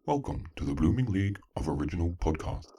Welcome to the Blooming League of Original Podcasts.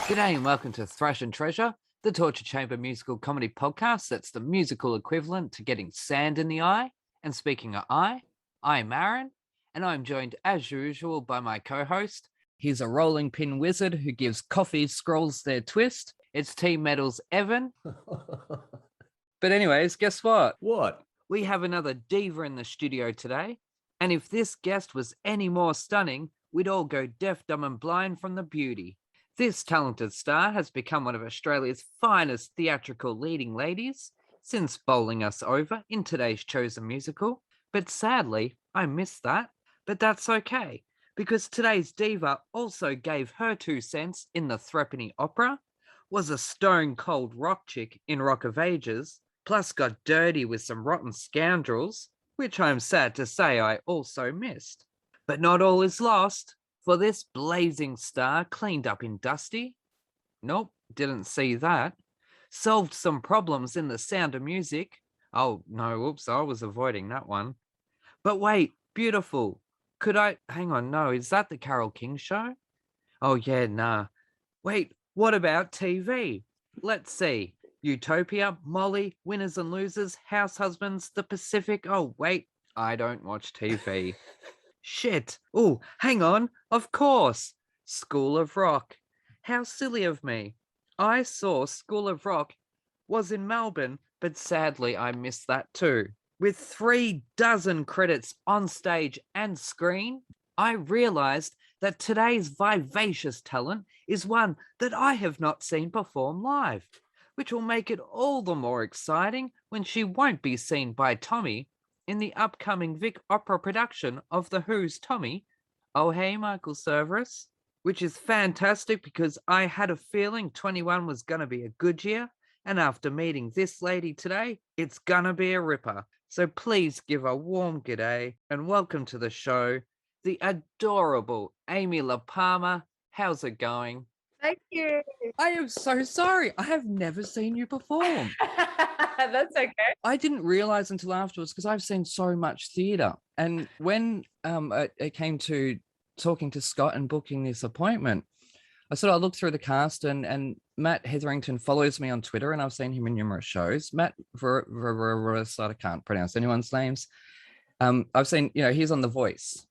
G'day and welcome to Thrash and Treasure, the torture chamber musical comedy podcast that's the musical equivalent to getting sand in the eye. And speaking of eye, I'm Aaron, and I'm joined as usual by my co-host. He's a rolling pin wizard who gives coffee scrolls their twist. It's Team Metal's Evan. But anyways, guess what? What? We have another diva in the studio today. And if this guest was any more stunning, we'd all go deaf, dumb and blind from the beauty. This talented star has become one of Australia's finest theatrical leading ladies since bowling us over in today's chosen musical. But sadly, I missed that. But that's okay, because today's diva also gave her 2 cents in the Threepenny Opera, was a stone-cold rock chick in Rock of Ages, plus got dirty with some rotten scoundrels, which I'm sad to say I also missed. But not all is lost, for this blazing star cleaned up in Dusty. Nope, didn't see that. Solved some problems in The Sound of Music. Oh, no, oops, I was avoiding that one. But wait, beautiful. Hang on, no, is that the Carole King show? Oh, yeah, nah. Wait, what about TV? Let's see. Utopia, Molly, Winners and Losers, House Husbands, The Pacific. Oh, wait, I don't watch TV. Shit. Oh, hang on. Of course. School of Rock. How silly of me. I saw School of Rock was in Melbourne, but sadly I missed that too. With 3 dozen credits on stage and screen, I realized that today's vivacious talent is one that I have not seen perform live, which will make it all the more exciting when she won't be seen by Tommy in the upcoming Vic Opera production of The Who's Tommy, Oh Hey Michael Cerverus, which is fantastic because I had a feeling 21 was going to be a good year, and after meeting this lady today, it's going to be a ripper. So please give a warm g'day and welcome to the show, the adorable Amy Lehpamer. How's it going? Thank you. I am so sorry. I have never seen you perform. That's okay. I didn't realize until afterwards because I've seen so much theatre. And when it came to talking to Scott and booking this appointment, I looked through the cast and Matt Hetherington follows me on Twitter and I've seen him in numerous shows. Matt, I can't pronounce anyone's names. I've seen, he's on The Voice.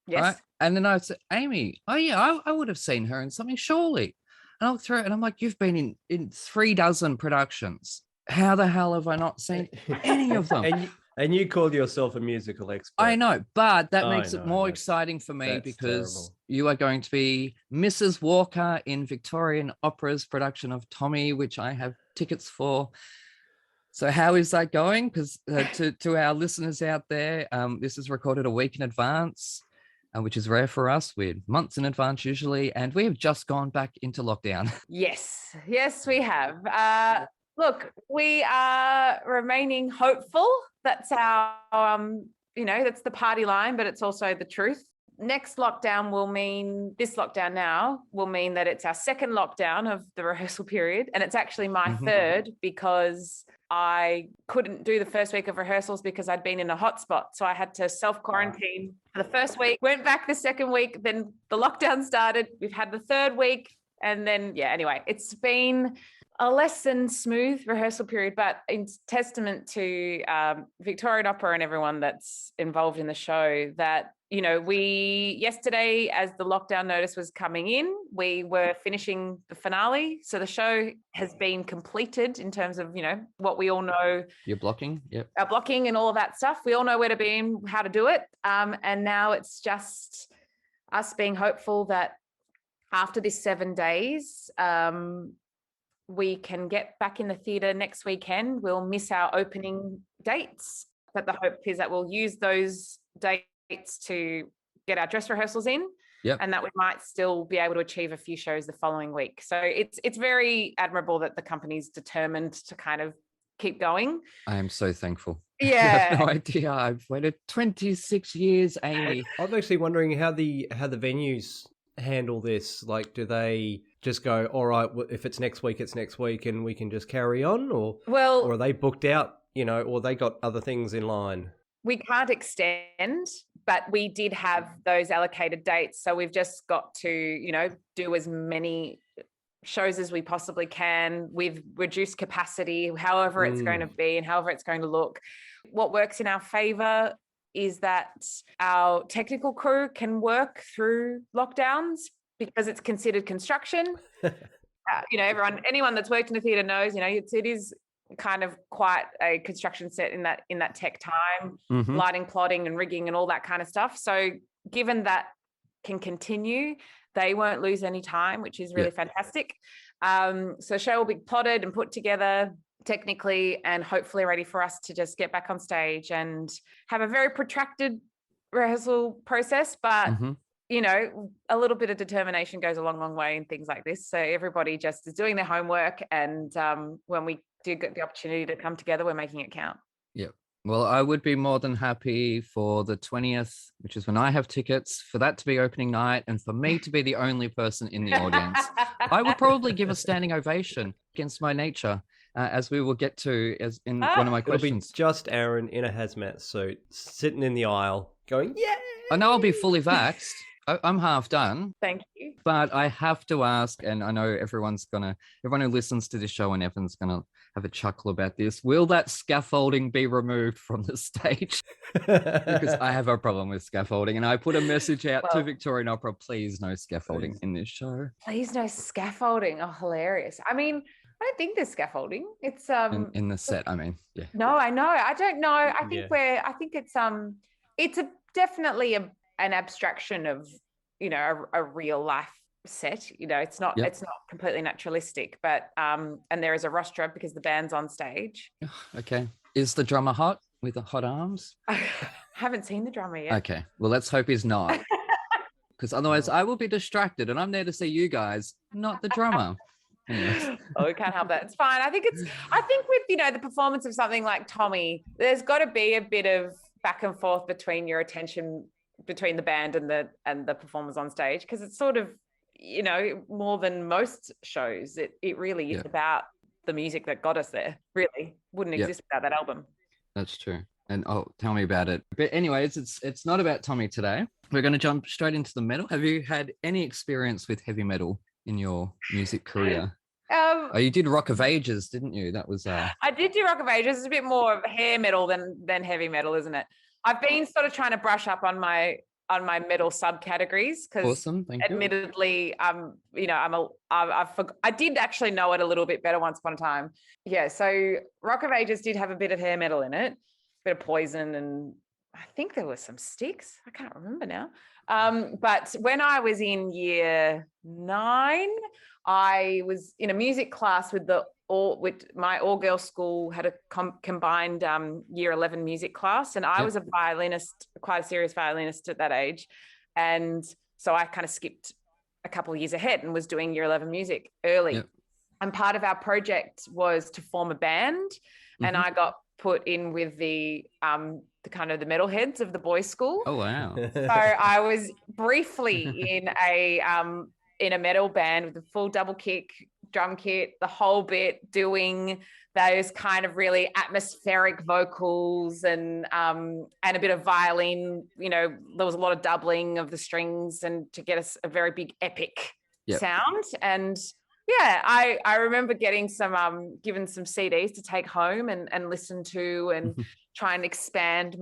Yes. Right? And then I said, Amy, oh yeah, I would have seen her in something surely. And I looked through it and I'm like, you've been in 3 dozen productions. How the hell have I not seen any of them? And you called yourself a musical expert. I know, but that makes it more exciting for me because terrible. You are going to be Mrs. Walker in Victorian Opera's production of Tommy, which I have tickets for. So how is that going? Because to our listeners out there, this is recorded a week in advance, which is rare for us. We're months in advance usually, and we have just gone back into lockdown. Yes, we have. Look, we are remaining hopeful. That's our, that's the party line, but it's also the truth. Next lockdown this lockdown now will mean that it's our second lockdown of the rehearsal period. And it's actually my third because I couldn't do the first week of rehearsals because I'd been in a hotspot. So I had to self-quarantine for the first week, went back the second week, then the lockdown started. We've had the third week. And then, anyway, it's been a less than smooth rehearsal period, but in testament to Victorian Opera and everyone that's involved in the show that, we yesterday, as the lockdown notice was coming in, we were finishing the finale. So the show has been completed in terms of, what we all know. You're blocking? Yep. Our blocking and all of that stuff. We all know where to be and how to do it. And now it's just us being hopeful that after this 7 days, we can get back in the theatre next weekend. We'll miss our opening dates, but the hope is that we'll use those dates to get our dress rehearsals in, and that we might still be able to achieve a few shows the following week. So it's very admirable that the company's determined to kind of keep going. I am so thankful. Yeah. You have no idea. I've waited 26 years, Amy. I was actually wondering how the venues handle this. Like, do they just go, all right, if it's next week, it's next week, and we can just carry on, or Well, are they booked out, or they got other things in line? we can't extend, but we did have those allocated dates. So we've just got to, do as many shows as we possibly can with reduced capacity, however it's going to be and however it's going to look. What works in our favor is that our technical crew can work through lockdowns because it's considered construction. Anyone that's worked in the theatre knows, it is kind of quite a construction set in that tech time, lighting, plotting and rigging and all that kind of stuff. So given that can continue, they won't lose any time, which is really fantastic. So show will be plotted and put together technically and hopefully ready for us to just get back on stage and have a very protracted rehearsal process. But, a little bit of determination goes a long, long way in things like this. So everybody just is doing their homework. And when we do get the opportunity to come together, we're making it count. Yep. Well, I would be more than happy for the 20th, which is when I have tickets, for that to be opening night and for me to be the only person in the audience. I would probably give a standing ovation against my nature, as we will get to as in one of my questions. It'll be just Aaron in a hazmat suit, sitting in the aisle, going, yeah! I know I'll be fully vaxxed. I'm half done. Thank you. But I have to ask, and I know everyone who listens to this show and Evan's gonna have a chuckle about this. Will that scaffolding be removed from the stage? Because I have a problem with scaffolding, and I put a message out to Victorian Opera, please no scaffolding in this show. Please no scaffolding. Oh, hilarious. I mean, I don't think there's scaffolding. It's in the set, I mean, yeah. No, I know. I don't know. I think it's definitely an abstraction of, a real life set. It's not completely naturalistic, but and there is a rostra because the band's on stage. Okay. Is the drummer hot with the hot arms? I haven't seen the drummer yet. Okay. Well, let's hope he's not. Because otherwise I will be distracted and I'm there to see you guys, not the drummer. Anyways. Oh, we can't help that. It's fine. I think with, the performance of something like Tommy, there's got to be a bit of back and forth between your attention between the band and the performers on stage, because it's sort of, more than most shows, it really is about the music that got us there. Really wouldn't exist without that album. That's true. And tell me about it. But anyways, it's not about Tommy today. We're going to jump straight into the metal. Have you had any experience with heavy metal in your music career? You did Rock of Ages, didn't you? That was I did do Rock of Ages. It's a bit more of hair metal than heavy metal, isn't it? I've been sort of trying to brush up on my metal subcategories because, awesome, thank you. Admittedly, I did actually know it a little bit better once upon a time. Yeah, so Rock of Ages did have a bit of hair metal in it, a bit of Poison, and I think there was some Styx. I can't remember now. But when I was in year 9, I was in a music class with my all-girl school had a combined year 11 music class, and I was a violinist, quite a serious violinist at that age, and so I kind of skipped a couple of years ahead and was doing year 11 music early. And part of our project was to form a band, and I got put in with the kind of the metalheads of the boys' school. Oh wow! So I was briefly in a metal band with a full double kick drum kit, the whole bit, doing those kind of really atmospheric vocals and a bit of violin. There was a lot of doubling of the strings and to get us a very big epic sound. And I remember getting given some CDs to take home and listen to and try and expand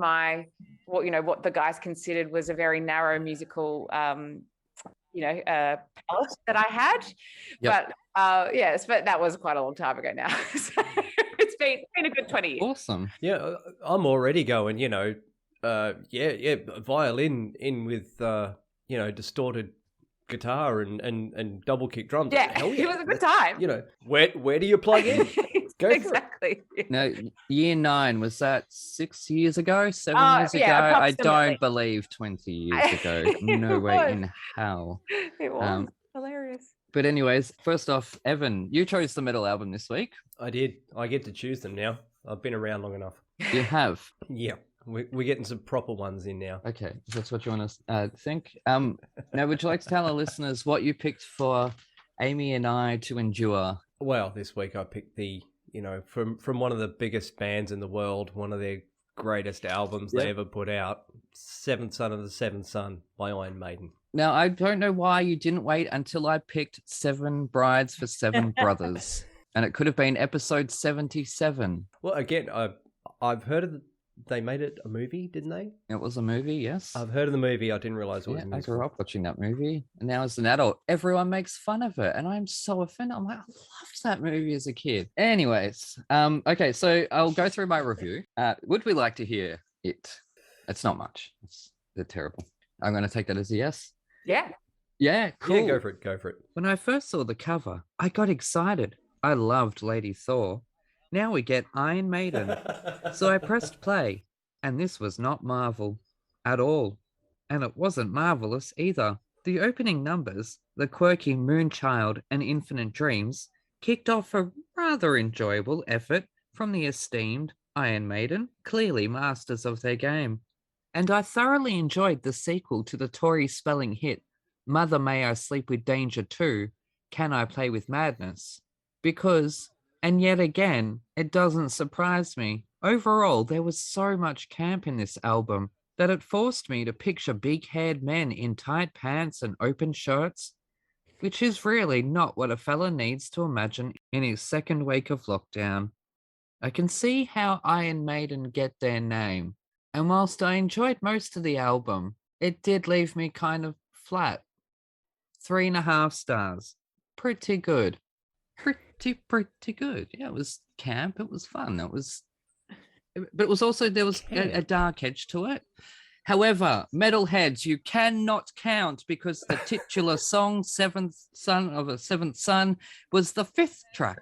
what the guys considered was a very narrow musical palette that I had. But but that was quite a long time ago now. So it's been a good 20 years. Awesome. Yeah, I'm already going, violin in with, distorted guitar and double kick drums. Yeah, Hell yeah. It was a good time. Where do you plug in? Go exactly. No, year 9, was that 6 years ago, 7 years ago? I don't believe 20 years ago. No way in hell. It was hilarious. But anyways, first off, Evan, you chose the metal album this week. I did. I get to choose them now. I've been around long enough. You have? Yeah. We're getting some proper ones in now. Okay, that's what you want to think. Now, would you like to tell our listeners what you picked for Amy and I to endure? Well, this week I picked the, from one of the biggest bands in the world, one of their greatest albums they ever put out, Seventh Son of the Seventh Son by Iron Maiden. Now, I don't know why you didn't wait until I picked 7 Brides for 7 Brothers. And it could have been episode 77. Well, again, I've heard of they made it a movie, didn't they? It was a movie, yes. I've heard of the movie. I didn't realize it was a I musical. grew up watching that movie. And now as an adult, everyone makes fun of it. And I'm so offended. I'm like, I loved that movie as a kid. Anyways, okay, so I'll go through my review. Would we like to hear it? It's not much. They're terrible. I'm going to take that as a yes. Yeah. Yeah, cool. Yeah, go for it. When I first saw the cover, I got excited. I loved Lady Thor. Now we get Iron Maiden. So I pressed play, and this was not Marvel at all. And it wasn't marvelous either. The opening numbers, the quirky Moonchild and Infinite Dreams, kicked off a rather enjoyable effort from the esteemed Iron Maiden, clearly masters of their game. And I thoroughly enjoyed the sequel to the Tory spelling hit, Mother May I Sleep with Danger Too, Can I Play with Madness? Because, and yet again, it doesn't surprise me. Overall, there was so much camp in this album that it forced me to picture big-haired men in tight pants and open shirts, which is really not what a fella needs to imagine in his second week of lockdown. I can see how Iron Maiden get their name, and whilst I enjoyed most of the album, it did leave me kind of flat. 3.5 stars. Pretty good. Pretty good. Yeah, it was camp. It was fun. But it was also, there was a dark edge to it. However, metalheads, you cannot count because the titular song, Seventh Son of a Seventh Son, was the 5th track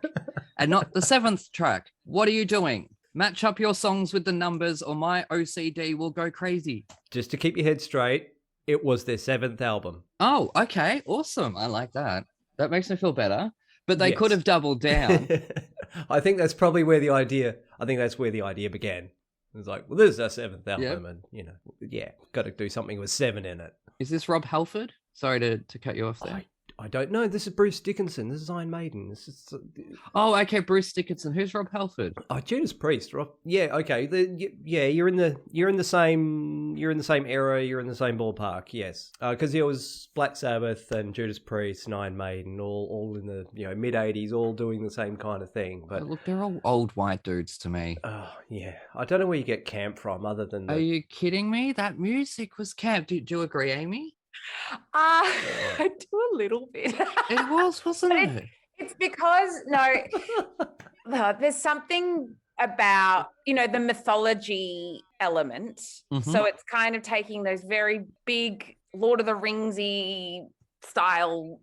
and not the 7th track. What are you doing? Match up your songs with the numbers or my OCD will go crazy. Just to keep your head straight, it was their 7th album. Oh, okay. Awesome. I like that. That makes me feel better. But they Yes. could have doubled down. I think that's probably where the idea began. It was like, well, this is our 7th album, and, got to do something with 7 in it. Is this Rob Halford? Sorry to cut you off there. I don't know. This is Bruce Dickinson. This is Iron Maiden. This is... Oh, okay, Bruce Dickinson. Who's Rob Halford? Oh, Judas Priest. Rob... Yeah, okay. You're in the same era. You're in the same ballpark. Yes, because it was Black Sabbath and Judas Priest and Iron Maiden, all in the mid '80s, all doing the same kind of thing. But look, they're all old white dudes to me. Oh yeah, I don't know where you get camp from, other than. Are you kidding me? That music was camp. Do you agree, Amy? I do a little bit. It was, wasn't it? It's because there's something about the mythology element. Mm-hmm. So it's kind of taking those very big Lord of the Ringsy style,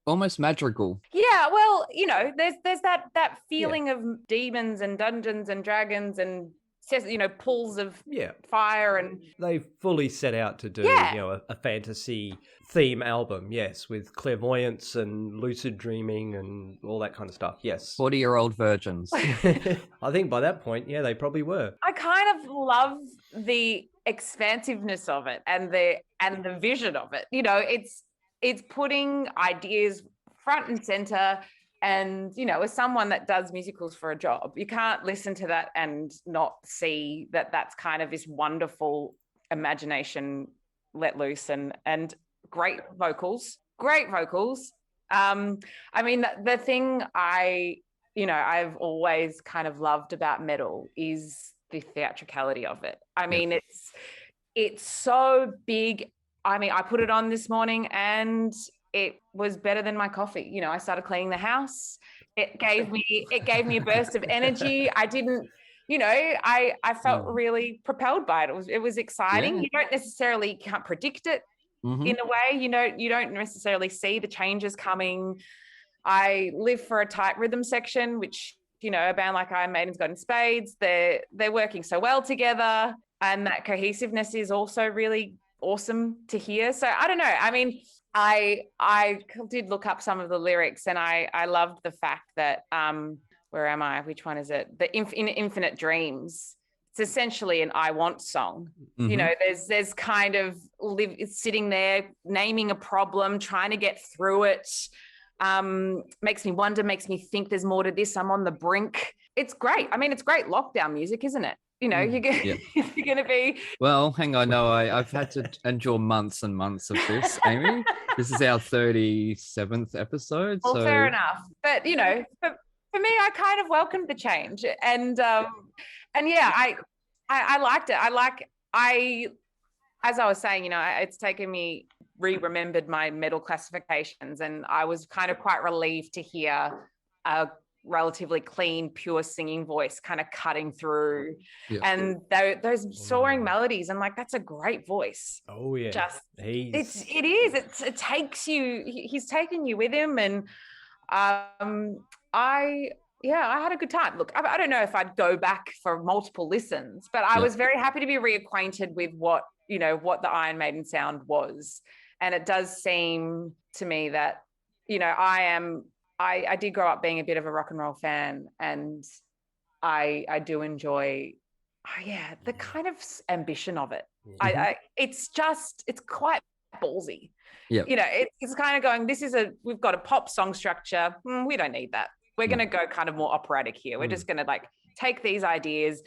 almost madrigal. Yeah, well, there's that feeling of demons and dungeons and dragons and pools of fire, and they fully set out to do a fantasy theme album, yes, with clairvoyance and lucid dreaming and all that kind of stuff. Yes, 40-year-old virgins. I think by that point, they probably were. I kind of love the expansiveness of it and the vision of it. It's putting ideas front and center. And, as someone that does musicals for a job, you can't listen to that and not see that that's kind of this wonderful imagination let loose and great vocals. I mean, the thing I've always kind of loved about metal is the theatricality of it. I mean, it's so big. I mean, I put it on this morning and it was better than my coffee. I started cleaning the house. It gave me a burst of energy. I didn't, I felt really propelled by it. It was exciting. Yeah. You don't necessarily can't predict it in a way. You don't necessarily see the changes coming. I live for a tight rhythm section, which, a band like Iron Maiden's got in spades. They're working so well together, and that cohesiveness is also really awesome to hear. So I don't know. I mean, I did look up some of the lyrics, and I loved the fact that where am I? Which one is it? The Infinite Dreams. It's essentially an I Want song. Mm-hmm. There's kind of sitting there naming a problem, trying to get through it, Makes me wonder, makes me think there's more to this. I'm on the brink. It's great. I mean, it's great lockdown music, isn't it? You know, you're going to be... Well, hang on. No, I've had to endure months and months of this, Amy. This is our 37th episode. Well, so fair enough. But, you know, for me, I kind of welcomed the change. And yeah, I liked it. As I was saying, you know, it's taken me remembered my medal classifications, and I was kind of quite relieved to hear a relatively clean, pure singing voice kind of cutting through, and those soaring melodies. And like, that's a great voice. Oh yeah, it takes you. He's taken you with him, and I had a good time. Look, I don't know if I'd go back for multiple listens, but I was very happy to be reacquainted with what the Iron Maiden sound was. And it does seem to me that, you know, I did grow up being a bit of a rock and roll fan, and I do enjoy, the kind of ambition of it. It's quite ballsy. Yeah. You know, it's kind of going, we've got a pop song structure. We don't need that. We're going to go kind of more operatic here. We're just going to like take these ideas,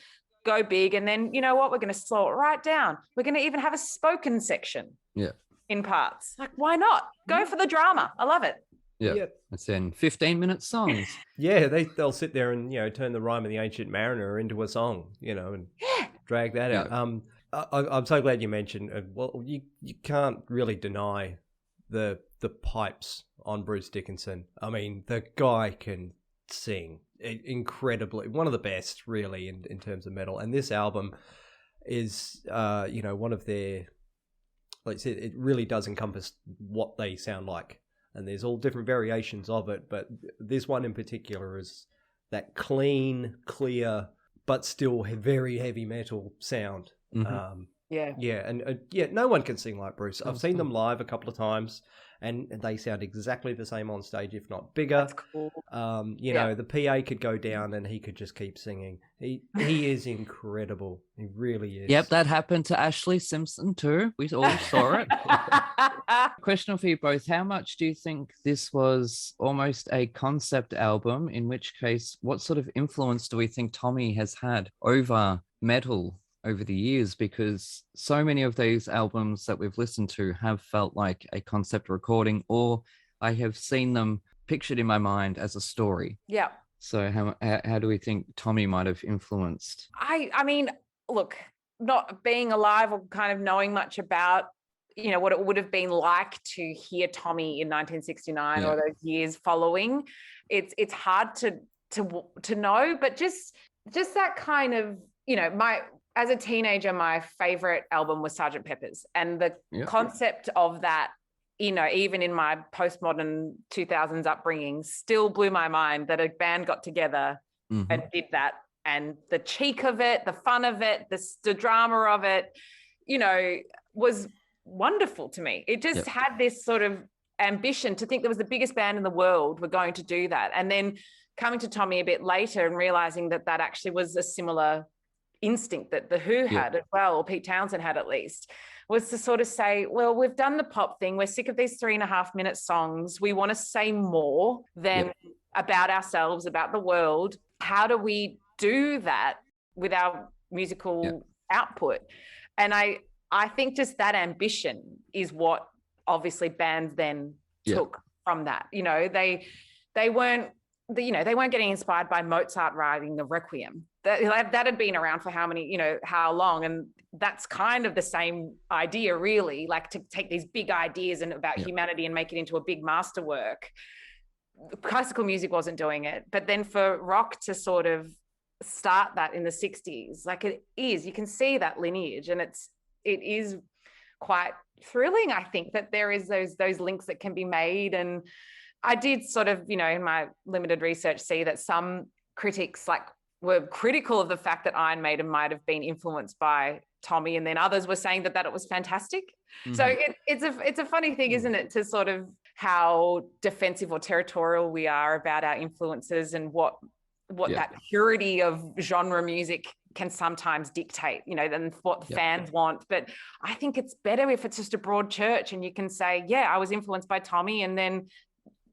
go big, and then, you know what, we're going to slow it right down. We're going to even have a spoken section. Yeah. In parts. Like, why not? Go for the drama. I love it. Yeah. It's in 15-minute songs. Yeah, they'll sit there and, you know, turn the Rime of the Ancient Mariner into a song, you know, and drag that out. I'm so glad you mentioned, well, you can't really deny the pipes on Bruce Dickinson. I mean, the guy can sing incredibly, one of the best really in terms of metal. And this album is, you know, one of their, like I said, it really does encompass what they sound like. And there's all different variations of it, but this one in particular is that clean, clear, but still very heavy metal sound. Mm-hmm. No one can sing like Bruce. I've seen them live a couple of times, and they sound exactly the same on stage, if not bigger. That's cool. You know, the PA could go down and he could just keep singing. He is incredible. He really is. Yep, that happened to Ashley Simpson too. We all saw it. Question for you both. How much do you think this was almost a concept album? In which case, what sort of influence do we think Tommy has had over metal over the years? Because so many of these albums that we've listened to have felt like a concept recording, or I have seen them pictured in my mind as a story. Yeah. So how do we think Tommy might have influenced? I mean, look, not being alive or kind of knowing much about, you know, what it would have been like to hear Tommy in 1969 or those years following, it's hard to know, but just that kind of, you know, as a teenager, my favorite album was Sgt. Pepper's, and the concept of that, you know, even in my postmodern 2000s upbringing, still blew my mind that a band got together and did that, and the cheek of it, the fun of it, the drama of it, you know, was wonderful to me. It just had this sort of ambition to think there was the biggest band in the world were going to do that, and then coming to Tommy a bit later and realizing that actually was a similar instinct that the Who had as well, or Pete Townsend had at least, was to sort of say, well, we've done the pop thing. We're sick of these 3.5-minute songs. We want to say more than about ourselves, about the world. How do we do that with our musical output? And I think just that ambition is what obviously bands then took from that. You know, they weren't getting inspired by Mozart writing the Requiem. That had been around for how long, and that's kind of the same idea, really, like to take these big ideas and about humanity and make it into a big masterwork. Classical music wasn't doing it, but then for rock to sort of start that in the 60s, like it is, you can see that lineage, and it is quite thrilling, I think, that there is those links that can be made. And I did sort of, you know, in my limited research, see that some critics were critical of the fact that Iron Maiden might have been influenced by Tommy, and then others were saying that it was fantastic. So it's a funny thing, isn't it, to sort of how defensive or territorial we are about our influences, and what that purity of genre music can sometimes dictate, you know, than what the fans want. But I think it's better if it's just a broad church and you can say, yeah, I was influenced by Tommy, and then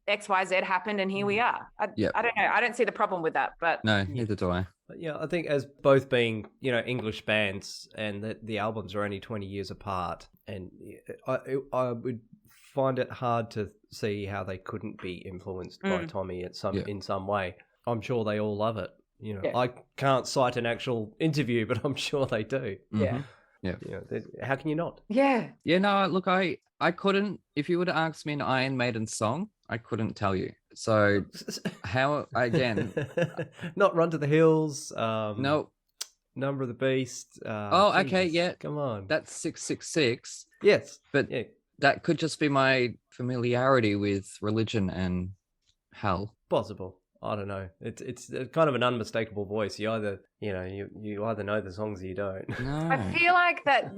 XYZ happened and here we are. I don't know. I don't see the problem with that, but No, neither do I. Yeah, I think as both being, English bands and that the albums are only 20 years apart, and I would find it hard to see how they couldn't be influenced by Tommy in some way. I'm sure they all love it. I can't cite an actual interview, but I'm sure they do. yeah. Yeah. How can you not? Yeah. Yeah, no, look, I couldn't, if you would have asked me an Iron Maiden song, I couldn't tell you. So how, again... Not Run to the Hills. No. Number of the Beast. Okay, yeah. Come on. That's 666. Yes. But that could just be my familiarity with religion and hell. Possible. I don't know. It's kind of an unmistakable voice. You either, you either know the songs or you don't. No. I feel like that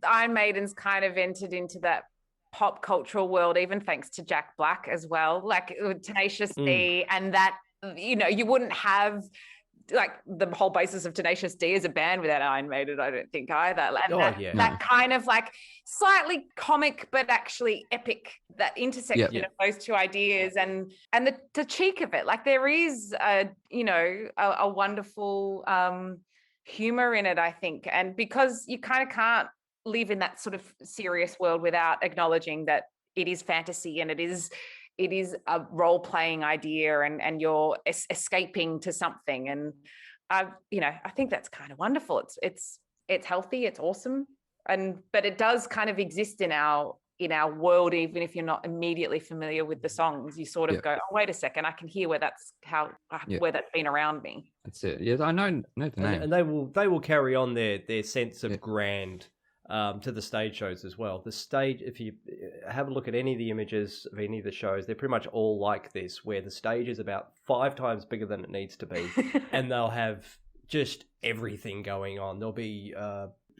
Iron Maiden's kind of entered into that pop cultural world, even thanks to Jack Black as well. Like with Tenacious D, and that, you wouldn't have like the whole basis of Tenacious D as a band without Iron Maiden, I don't think either. And that kind of like slightly comic but actually epic, that intersection of those two ideas and the cheek of it. Like there is a wonderful humor in it, I think. And because you kind of can't live in that sort of serious world without acknowledging that it is fantasy and it is a role-playing idea and you're escaping to something. And I think that's kind of wonderful. It's healthy, it's awesome. But it does kind of exist in our world, even if you're not immediately familiar with the songs. You sort of go, oh, wait a second, I can hear where that's been around me. That's it. Yeah, I know the name. And they will carry on their sense of grand to the stage shows as well. The stage, if you have a look at any of the images of any of the shows, they're pretty much all like this, where the stage is about 5 times bigger than it needs to be, and they'll have just everything going on. There'll be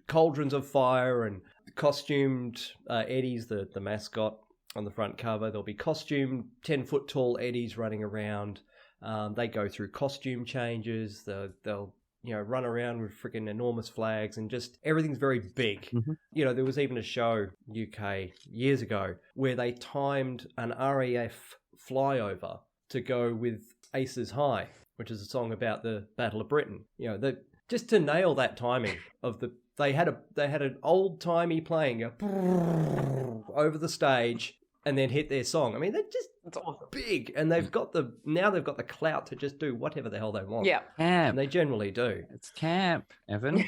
cauldrons of fire and costumed Eddies, the mascot on the front cover. There'll be costumed 10-foot tall Eddies running around. They go through costume changes. They'll run around with freaking enormous flags, and just everything's very big. Mm-hmm. There was even a show UK years ago where they timed an RAF flyover to go with Aces High, which is a song about the Battle of Britain. Just to nail that timing of they had an old timey playing over the stage and then hit their song. I mean, they're just big, and they've got the clout to just do whatever the hell they want. Yeah, camp. And they generally do. It's camp, Evan.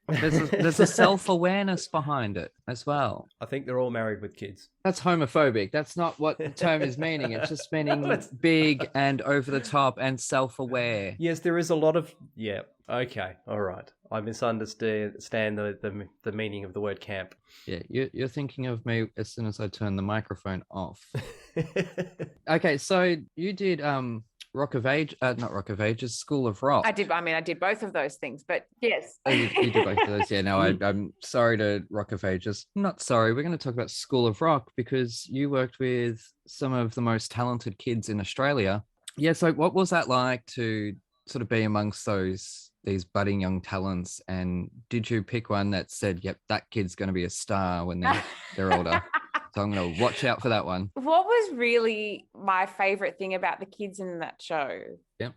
There's a self-awareness behind it as well. I think they're all married with kids. That's homophobic. That's not what the term is meaning. It's just meaning big and over the top and self-aware. Yes, there is a lot of... Yeah, okay, all right. I misunderstand the meaning of the word camp. Yeah, you're thinking of me as soon as I turn the microphone off. Okay, so you did Rock of Ages, School of Rock. I did both of those things, but yes. Oh, you did both of those, yeah. No, I'm sorry to Rock of Ages. Not sorry, we're going to talk about School of Rock because you worked with some of the most talented kids in Australia. Yeah, so what was that like to sort of be amongst these budding young talents, and did you pick one that said, yep, that kid's going to be a star when they're older? So I'm going to watch out for that one. What was really my favorite thing about the kids in that show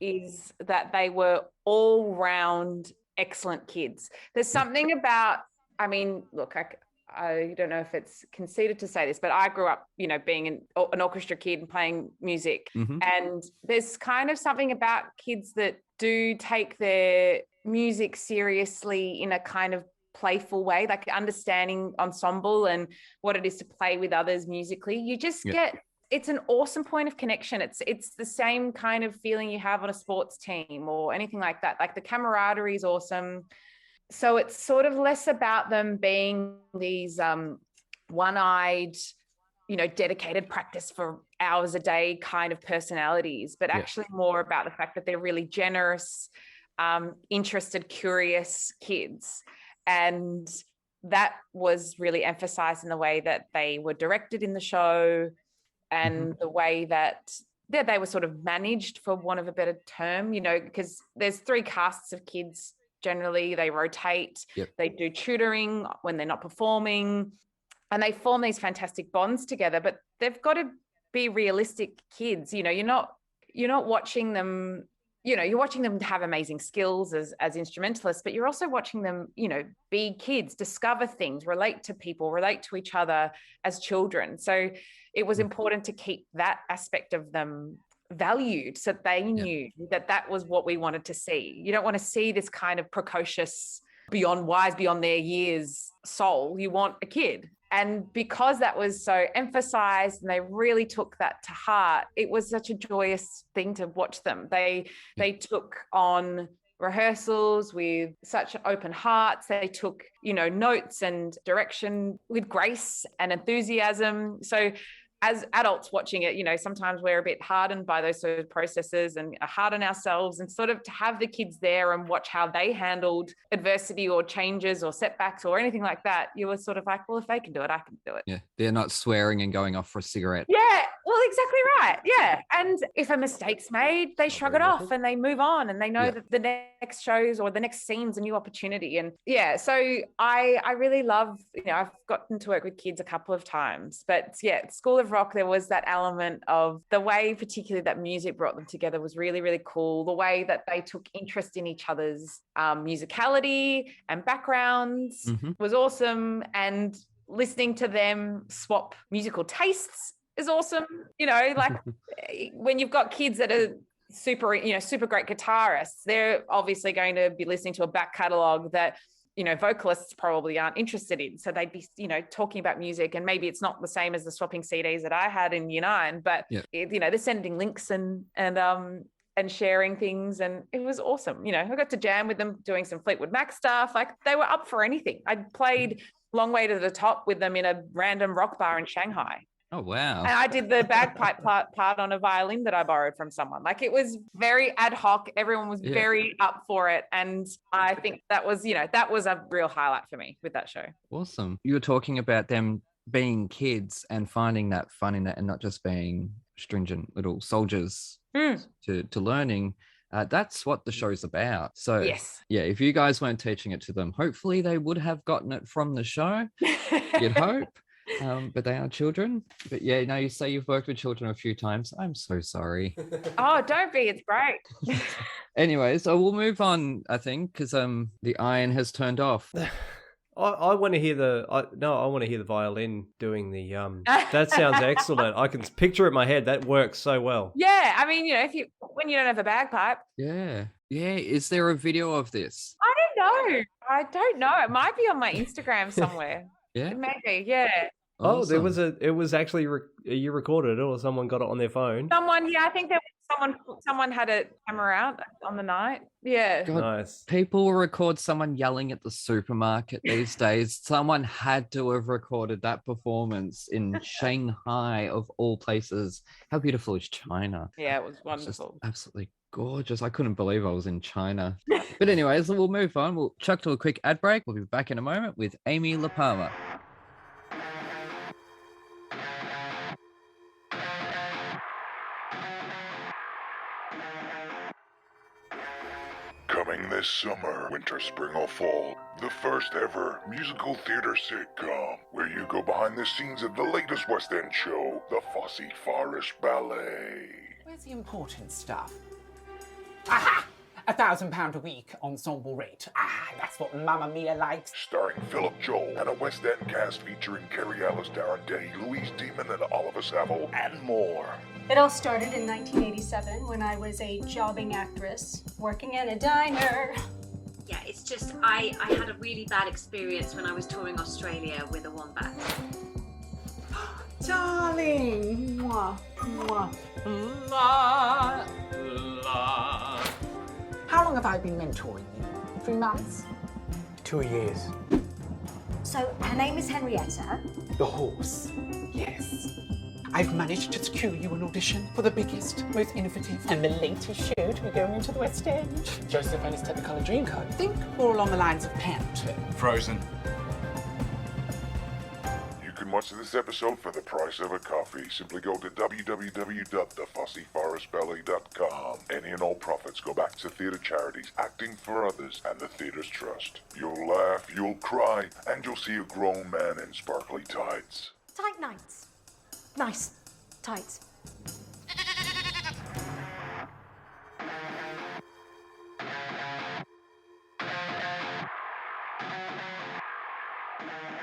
is that they were all round excellent kids. There's something about, look, I don't know if it's conceited to say this, but I grew up, being an orchestra kid and playing music. Mm-hmm. And there's kind of something about kids that do take their music seriously in a kind of playful way, like understanding ensemble and what it is to play with others musically. You just get, it's an awesome point of connection. It's the same kind of feeling you have on a sports team or anything like that. Like the camaraderie is awesome. So it's sort of less about them being these one-eyed, dedicated practice for hours a day kind of personalities, but actually more about the fact that they're really generous, interested, curious kids. And that was really emphasized in the way that they were directed in the show and the way that they were sort of managed, for want of a better term, because there's 3 casts of kids. Generally, they rotate, they do tutoring when they're not performing, and they form these fantastic bonds together, but they've got to be realistic kids. You know, you're not watching them, you know, you're watching them have amazing skills as instrumentalists, but you're also watching them, you know, be kids, discover things, relate to people, relate to each other as children. So it was important to keep that aspect of them valued, so that they knew that was what we wanted to see. You don't want to see this kind of precocious, beyond their years soul. You want a kid. And because that was so emphasized and they really took that to heart, it was such a joyous thing to watch them. They took on rehearsals with such open hearts. They took, you know, notes and direction with grace and enthusiasm. So as adults watching it, you know, sometimes we're a bit hardened by those sort of processes and are hard on ourselves, and sort of to have the kids there and watch how they handled adversity or changes or setbacks or anything like that, you were sort of like, well, if they can do it, I can do it. Yeah, they're not swearing and going off for a cigarette. Yeah, well, exactly right. Yeah. And if a mistake's made, they shrug it off and they move on, and they know that the next shows or the next scene's a new opportunity. And yeah, so I really love, you know, I've gotten to work with kids a couple of times, but yeah, School of Rock, there was that element of the way particularly that music brought them together was really, really cool. The way that they took interest in each other's musicality and backgrounds was awesome. And listening to them swap musical tastes is awesome. You know, like when you've got kids that are super great guitarists, they're obviously going to be listening to a back catalogue that, you know, vocalists probably aren't interested in. So they'd be, you know, talking about music, and maybe it's not the same as the swapping CDs that I had in Year 9, but you know, they're sending links and sharing things, and it was awesome. You know, I got to jam with them doing some Fleetwood Mac stuff. Like, they were up for anything. I played Long Way to the Top with them in a random rock bar in Shanghai. Oh, wow. And I did the bagpipe part on a violin that I borrowed from someone. Like, it was very ad hoc. Everyone was very up for it. And I think that was, you know, that was a real highlight for me with that show. Awesome. You were talking about them being kids and finding that fun in it, and not just being stringent little soldiers to learning. That's what the show's about. So yeah, if you guys weren't teaching it to them, hopefully they would have gotten it from the show. You'd hope. But they are children. But yeah, now you say you've worked with children a few times. I'm so sorry. Oh, don't be. It's great. Anyway, so we'll move on, I think, because the iron has turned off. I want to hear I want to hear the violin doing the that sounds excellent. I can picture it in my head. That works so well. Yeah, I mean, you know, when you don't have a bagpipe. Yeah. Is there a video of this? I don't know. It might be on my Instagram somewhere. Yeah, maybe. Yeah. Oh, awesome. it was actually you recorded it, or someone got it on their phone. I think there was someone had a camera out on the night. Yeah. God, nice. People will record someone yelling at the supermarket these days. Someone had to have recorded that performance in Shanghai, of all places. How beautiful is China? Yeah, it was wonderful. Absolutely gorgeous. I couldn't believe I was in China. But anyways, we'll move on. We'll chuck to a quick ad break. We'll be back in a moment with Amy Lehpamer. Coming this summer, winter, spring, or fall, the first ever musical theater sitcom, where you go behind the scenes of the latest West End show, the Fosse Forest Ballet. Where's the important stuff? Aha! £1,000 a week ensemble rate. That's what Mamma Mia likes. Starring Philip Joel and a West End cast featuring Carrie Ellis, Darren Day, Louise Demon, and Oliver Saville, and more. It all started in 1987 when I was a jobbing actress working in a diner. Yeah, it's just I had a really bad experience when I was touring Australia with a wombat. Darling! Mwah, mwah. La, la. How long have I been mentoring you? 3 months? 2 years. So her name is Henrietta. The horse. Yes. I've managed to secure you an audition for the biggest, most innovative, and the latest show to be going into the West End. Joseph and his Technicolor Dreamcoat. Think more along the lines of Pant. Frozen. You can watch this episode for the price of a coffee. Simply go to www.thefosseforestballet.com. Any and all profits go back to theatre charities, Acting for Others, and the Theatre's Trust. You'll laugh, you'll cry, and you'll see a grown man in sparkly tights. Tight nights. Nice tights.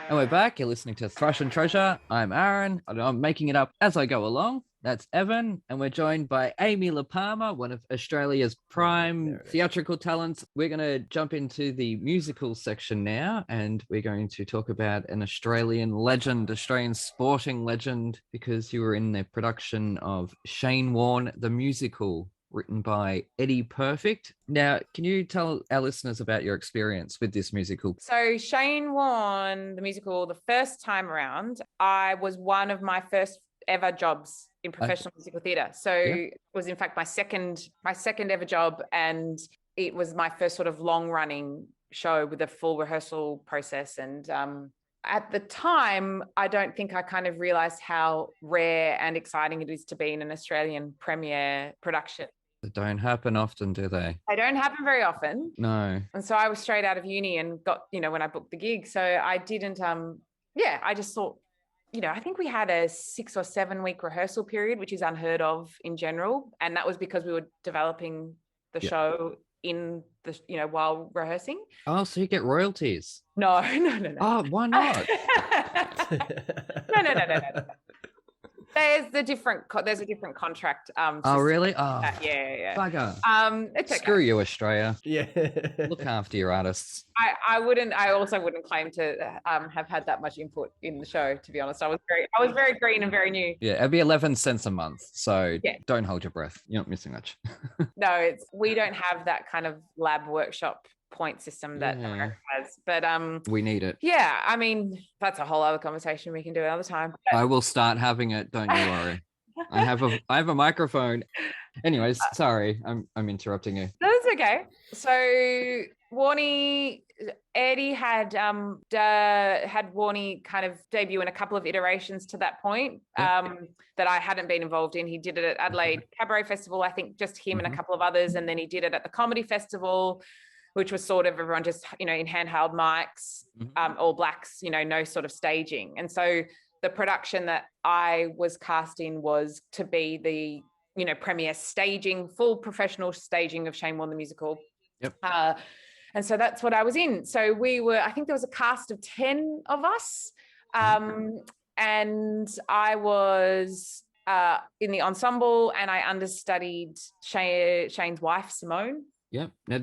And we're back. You're listening to Thrash and Treasure. I'm Aaron, and I'm making it up as I go along. That's Evan, and we're joined by Amy Lehpamer, one of Australia's prime theatrical talents. We're going to jump into the musical section now, and we're going to talk about an Australian legend, Australian sporting legend, because you were in the production of Shane Warne the Musical, written by Eddie Perfect. Now, can you tell our listeners about your experience with this musical? So Shane Warne the Musical, the first time around, I was one of my first ever jobs in professional musical theatre. So it was in fact my second ever job, and it was my first sort of long running show with a full rehearsal process. And at the time, I don't think I kind of realised how rare and exciting it is to be in an Australian premiere production. They don't happen often, do they? They don't happen very often. No. And so I was straight out of uni and got, when I booked the gig. So I didn't, I just thought, I think we had a 6 or 7 week rehearsal period, which is unheard of in general. And that was because we were developing the show in the, while rehearsing. Oh, so you get royalties? No. Oh, why not? No. There's a different contract. Oh, really? Oh, yeah. Bugger. It's okay. Screw you, Australia. Yeah. Look after your artists. I also wouldn't claim to have had that much input in the show, to be honest. I was very green and very new. Yeah, it'd be 11 cents a month. So don't hold your breath. You're not missing much. No, we don't have that kind of lab workshop point system that America has, but we need it. Yeah, I mean, that's a whole other conversation we can do another time. But I will start having it, don't you worry. I have a microphone. Anyways, sorry, I'm interrupting you. That's okay. So Eddie had Warnie kind of debut in a couple of iterations to that point that I hadn't been involved in. He did it at Adelaide Cabaret Festival, I think just him and a couple of others, and then he did it at the Comedy Festival, which was sort of everyone just, in handheld mics, all blacks, no sort of staging. And so the production that I was cast in was to be the, premiere staging, full professional staging of Shane Warne the Musical. Yep. And so that's what I was in. So I think there was a cast of 10 of us. And I was in the ensemble, and I understudied Shane's wife, Simone. Yep. Now,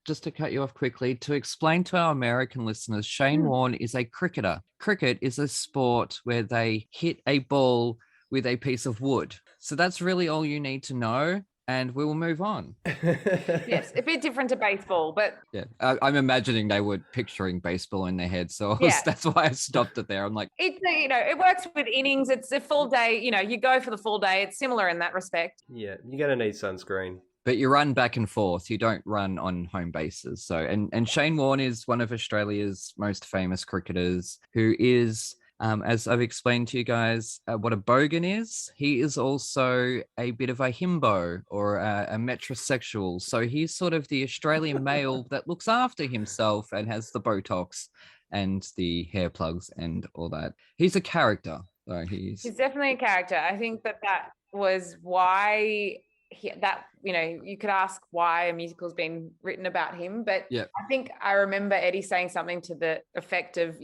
just to cut you off quickly, to explain to our American listeners, Shane Warne is a cricketer. Cricket is a sport where they hit a ball with a piece of wood. So that's really all you need to know, and we will move on. Yes, a bit different to baseball, but... Yeah, I'm imagining they were picturing baseball in their head, so that's why I stopped it there. I'm like... It works with innings. It's a full day, you go for the full day. It's similar in that respect. Yeah, you're going to need sunscreen. But you run back and forth. You don't run on home bases. So, and Shane Warne is one of Australia's most famous cricketers, who is, as I've explained to you guys, what a bogan is. He is also a bit of a himbo or a metrosexual. So he's sort of the Australian male that looks after himself and has the Botox and the hair plugs and all that. He's a character. So he's definitely a character. I think that was why... you could ask why a musical's been written about him, but I think I remember Eddie saying something to the effect of,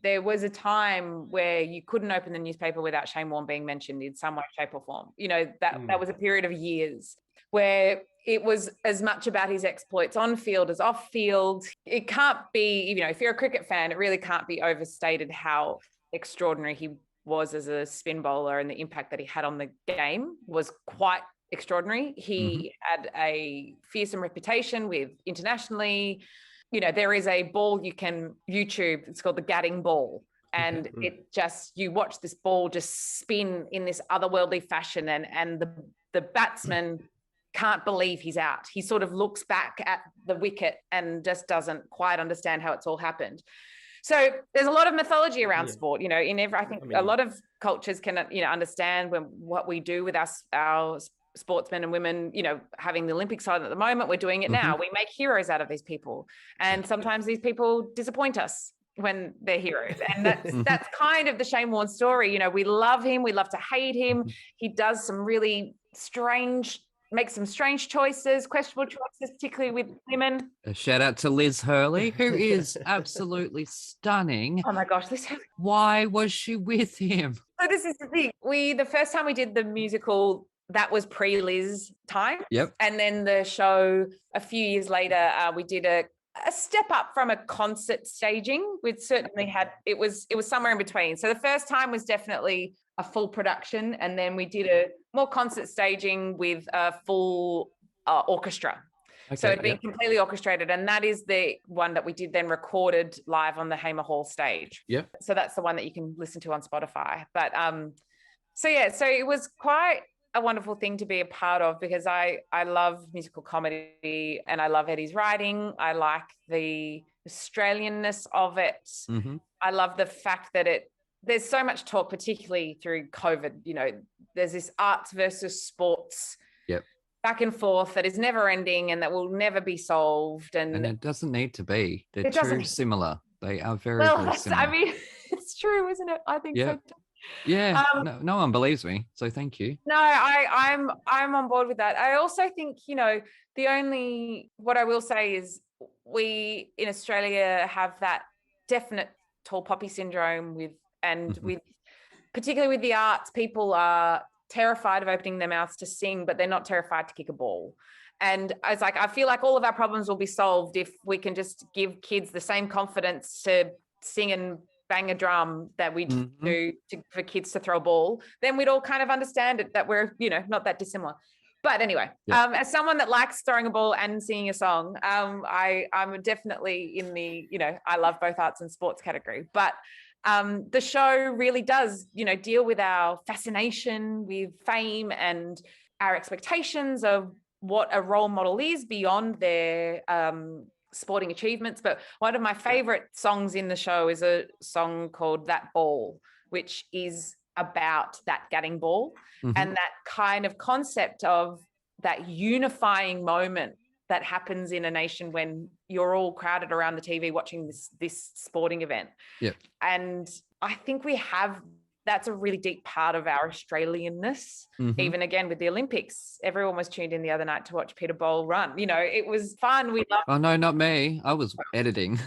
there was a time where you couldn't open the newspaper without Shane Warne being mentioned in some way, shape or form. That was a period of years where it was as much about his exploits on field as off field. It can't be, if you're a cricket fan, it really can't be overstated how extraordinary he was as a spin bowler, and the impact that he had on the game was quite extraordinary. He had a fearsome reputation with internationally. There is a ball you can YouTube, it's called the Gadding ball, and it just, you watch this ball just spin in this otherworldly fashion, and the batsman can't believe he's out. He sort of looks back at the wicket and just doesn't quite understand how it's all happened. So there's a lot of mythology around sport, I think a lot of cultures can, understand what we do with our sportsmen and women, having the Olympics on at the moment. We're doing it now. We make heroes out of these people. And sometimes these people disappoint us. when they're heroes. And that's kind of the Shane Warne story. You know, we love him. We love to hate him. He does some really makes some strange choices, questionable choices, particularly with women. A shout out to Liz Hurley, who is absolutely stunning. Oh my gosh, why was she with him? So this is the thing. The first time we did the musical, that was pre-Liz time. Yep. And then the show a few years later, we did a step up from a concert staging. We'd certainly it was somewhere in between. So the first time was definitely a full production, and then we did a more concert staging with a full orchestra. Okay, so it'd been completely orchestrated, and that is the one that we did then recorded live on the Hamer Hall stage. Yep. So that's the one that you can listen to on Spotify. But so it was quite a wonderful thing to be a part of, because I love musical comedy and I love Eddie's writing. I like the Australianness of it. Mm-hmm. I love the fact that there's so much talk, particularly through COVID, you know, there's this arts versus sports back and forth that is never ending and that will never be solved. And it doesn't need to be. They're too similar. They are very similar. I mean, it's true, isn't it? I think so. Yeah, no one believes me, so thank you. No, I'm on board with that. I also think, you know, what I will say is we in Australia have that definite tall poppy syndrome with particularly with the arts, people are terrified of opening their mouths to sing, but they're not terrified to kick a ball. And I feel like all of our problems will be solved if we can just give kids the same confidence to sing and bang a drum that we do for kids to throw a ball. Then we'd all kind of understand it, that we're, you know, not that dissimilar. But anyway, as someone that likes throwing a ball and singing a song, I'm definitely in the, you know, I love both arts and sports category. But the show really does, you know, deal with our fascination with fame and our expectations of what a role model is beyond their sporting achievements. But one of my favorite songs in the show is a song called That Ball, which is about that Gatting ball and that kind of concept of that unifying moment that happens in a nation when you're all crowded around the TV watching this sporting event. Yeah. And I think that's a really deep part of our Australianness. Even again with the Olympics, everyone was tuned in the other night to watch Peter Bol run. You know, it was fun. We loved. Oh no, not me. I was editing.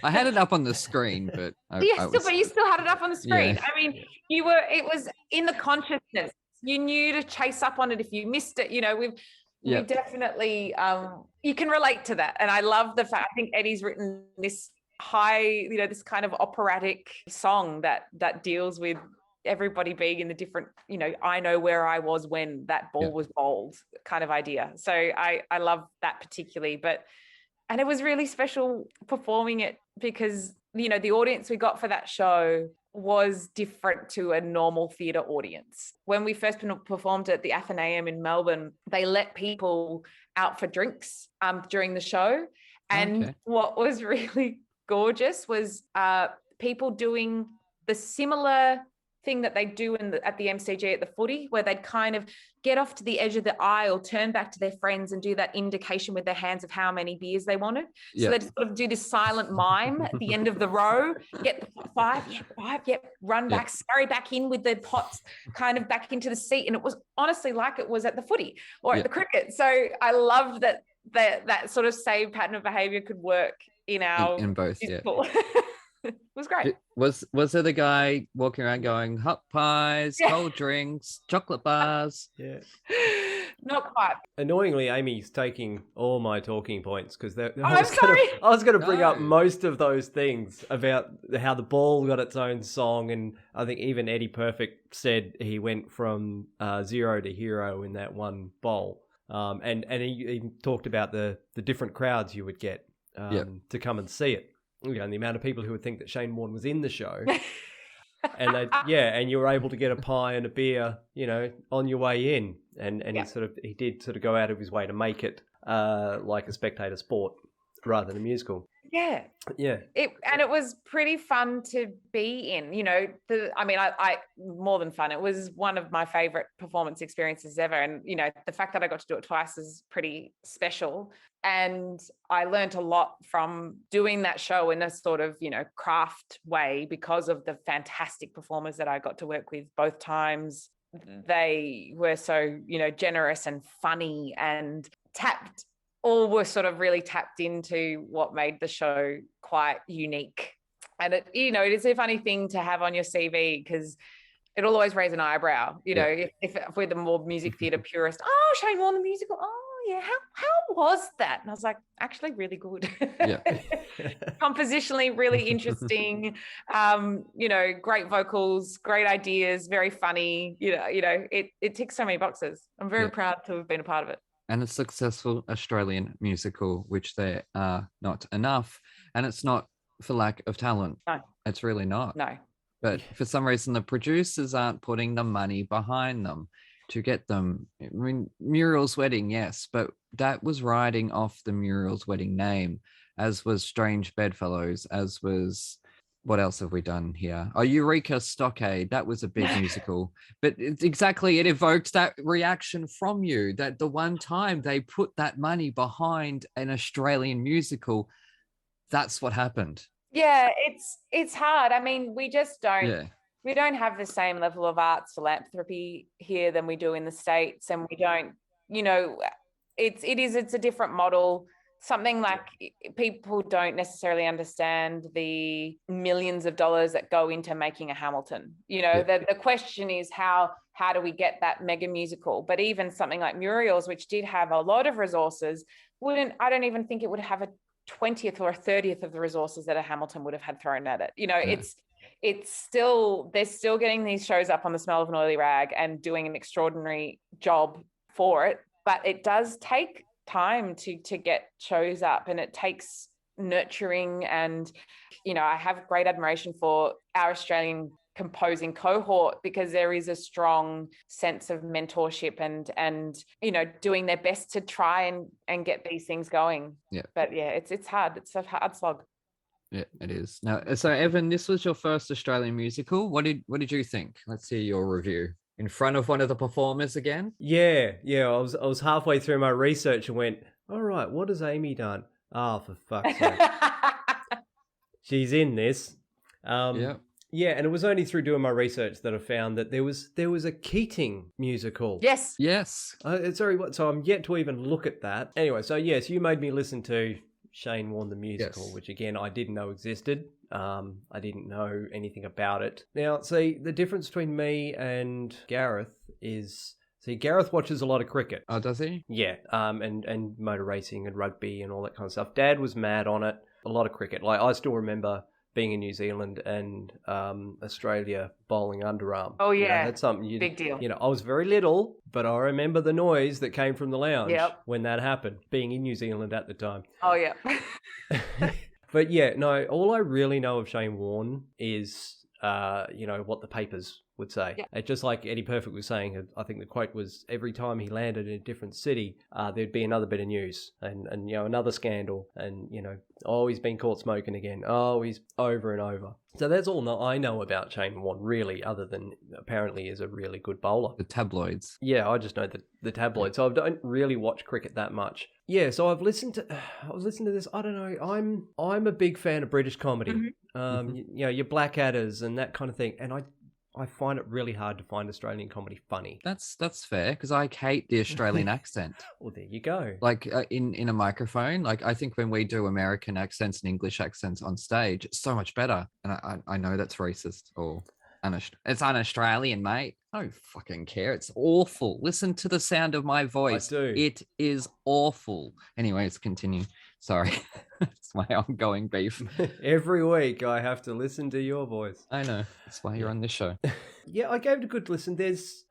I had it up on the screen, but you still had it up on the screen. Yeah. I mean, it was in the consciousness. You knew to chase up on it if you missed it. You know, we definitely you can relate to that. And I love the fact I think Eddie's written this this kind of operatic song that deals with everybody being in the different, you know, I know where I was when that ball was bowled kind of idea. So I love that particularly. And it was really special performing it because, you know, the audience we got for that show was different to a normal theatre audience. When we first performed at the Athenaeum in Melbourne, they let people out for drinks during the show. And what was really gorgeous was people doing the similar thing that they do at the MCG at the footy, where they'd kind of get off to the edge of the aisle, turn back to their friends and do that indication with their hands of how many beers they wanted. So they'd sort of do this silent mime at the end of the row, get the five, run back, scurry back in with their pots kind of back into the seat. And it was honestly like it was at the footy or at the cricket. So I loved that sort of same pattern of behavior could work in both. It was great. Was there the guy walking around going hot pies, cold drinks, chocolate bars? Yeah. Not quite. Annoyingly, Amy's taking all my talking points because I was going to bring up most of those things about how the ball got its own song, and I think even Eddie Perfect said he went from zero to hero in that one bowl. And he talked about the different crowds you would get to come and see it. You know, and the amount of people who would think that Shane Warne was in the show, and you were able to get a pie and a beer, you know, on your way in, and he did go out of his way to make it like a spectator sport rather than a musical. Yeah. Yeah. It was pretty fun to be in, I more than fun. It was one of my favorite performance experiences ever. And, the fact that I got to do it twice is pretty special. And I learned a lot from doing that show in a sort of, craft way because of the fantastic performers that I got to work with both times. They were so, generous and funny and all were sort of really tapped into what made the show quite unique. And it is a funny thing to have on your CV because it'll always raise an eyebrow, if we're the more music theatre purist. Oh, Shane Warne the Musical. Oh, yeah. How was that? And I was like, actually really good. Yeah. Compositionally really interesting. Great vocals, great ideas, very funny. It ticks so many boxes. I'm very proud to have been a part of it. And a successful Australian musical, which there are not enough. And it's not for lack of talent. No. It's really not. No. But for some reason, the producers aren't putting the money behind them to get them. I mean, Muriel's Wedding, yes, but that was riding off the Muriel's Wedding name, as was Strange Bedfellows, as was... What else have we done here? Oh, Eureka Stockade. That was a big musical. But it evokes that reaction from you that the one time they put that money behind an Australian musical, that's what happened. Yeah, it's hard. I mean, we just don't. Yeah. We don't have the same level of arts philanthropy here than we do in the States, and we don't. It's a different model. Something like people don't necessarily understand the millions of dollars that go into making a Hamilton. The question is how do we get that mega musical? But even something like Muriel's, which did have a lot of resources, I don't even think it would have a 20th or a 30th of the resources that a Hamilton would have had thrown at it. It's still, they're still getting these shows up on the smell of an oily rag and doing an extraordinary job for it. But it does take time to get shows up, and it takes nurturing. And I have great admiration for our Australian composing cohort because there is a strong sense of mentorship and doing their best to try and get these things going. But it's hard. It's a hard slog. Yeah, it is. Now, so Evan, this was your first Australian musical. What did you think? Let's hear your review. In front of one of the performers again? Yeah. I was halfway through my research and went, all right, what has Amy done? Oh, for fuck's sake. She's in this. Yeah, and it was only through doing my research that I found that there was a Keating musical. Yes. So I'm yet to even look at that. Anyway, so yes, you made me listen to Shane Warne the Musical, which again, I didn't know existed. I didn't know anything about it. Now, see, the difference between me and Gareth is... See, Gareth watches a lot of cricket. Oh, does he? Yeah, and motor racing and rugby and all that kind of stuff. Dad was mad on it. A lot of cricket. Like, I still remember being in New Zealand and Australia bowling underarm. Oh, yeah. That's something big deal. I was very little, but I remember the noise that came from the lounge when that happened, being in New Zealand at the time. Oh, yeah. But yeah, no, all I really know of Shane Warne is, what the papers would say. Yeah. It's just like Eddie Perfect was saying, I think the quote was, every time he landed in a different city, there'd be another bit of news and another scandal and, oh, he's been caught smoking again. Oh, he's over and over. So that's all I know about Shane Warne, really, other than apparently is a really good bowler. The tabloids. Yeah, I just know the tabloids. So I don't really watch cricket that much. Yeah, so I was listening to this. I don't know. I'm a big fan of British comedy. Mm-hmm. Your Blackadders and that kind of thing. And I find it really hard to find Australian comedy funny. That's fair, because I hate the Australian accent. Well, there you go. Like in a microphone, like I think when we do American accents and English accents on stage, it's so much better. And I know that's racist or it's un-Australian, mate. I don't fucking care. It's awful. Listen to the sound of my voice. I do. It is awful. Anyways, continue. Sorry. It's my ongoing beef. Every week I have to listen to your voice. I know. That's why you're on this show. Yeah, I gave it a good listen. There's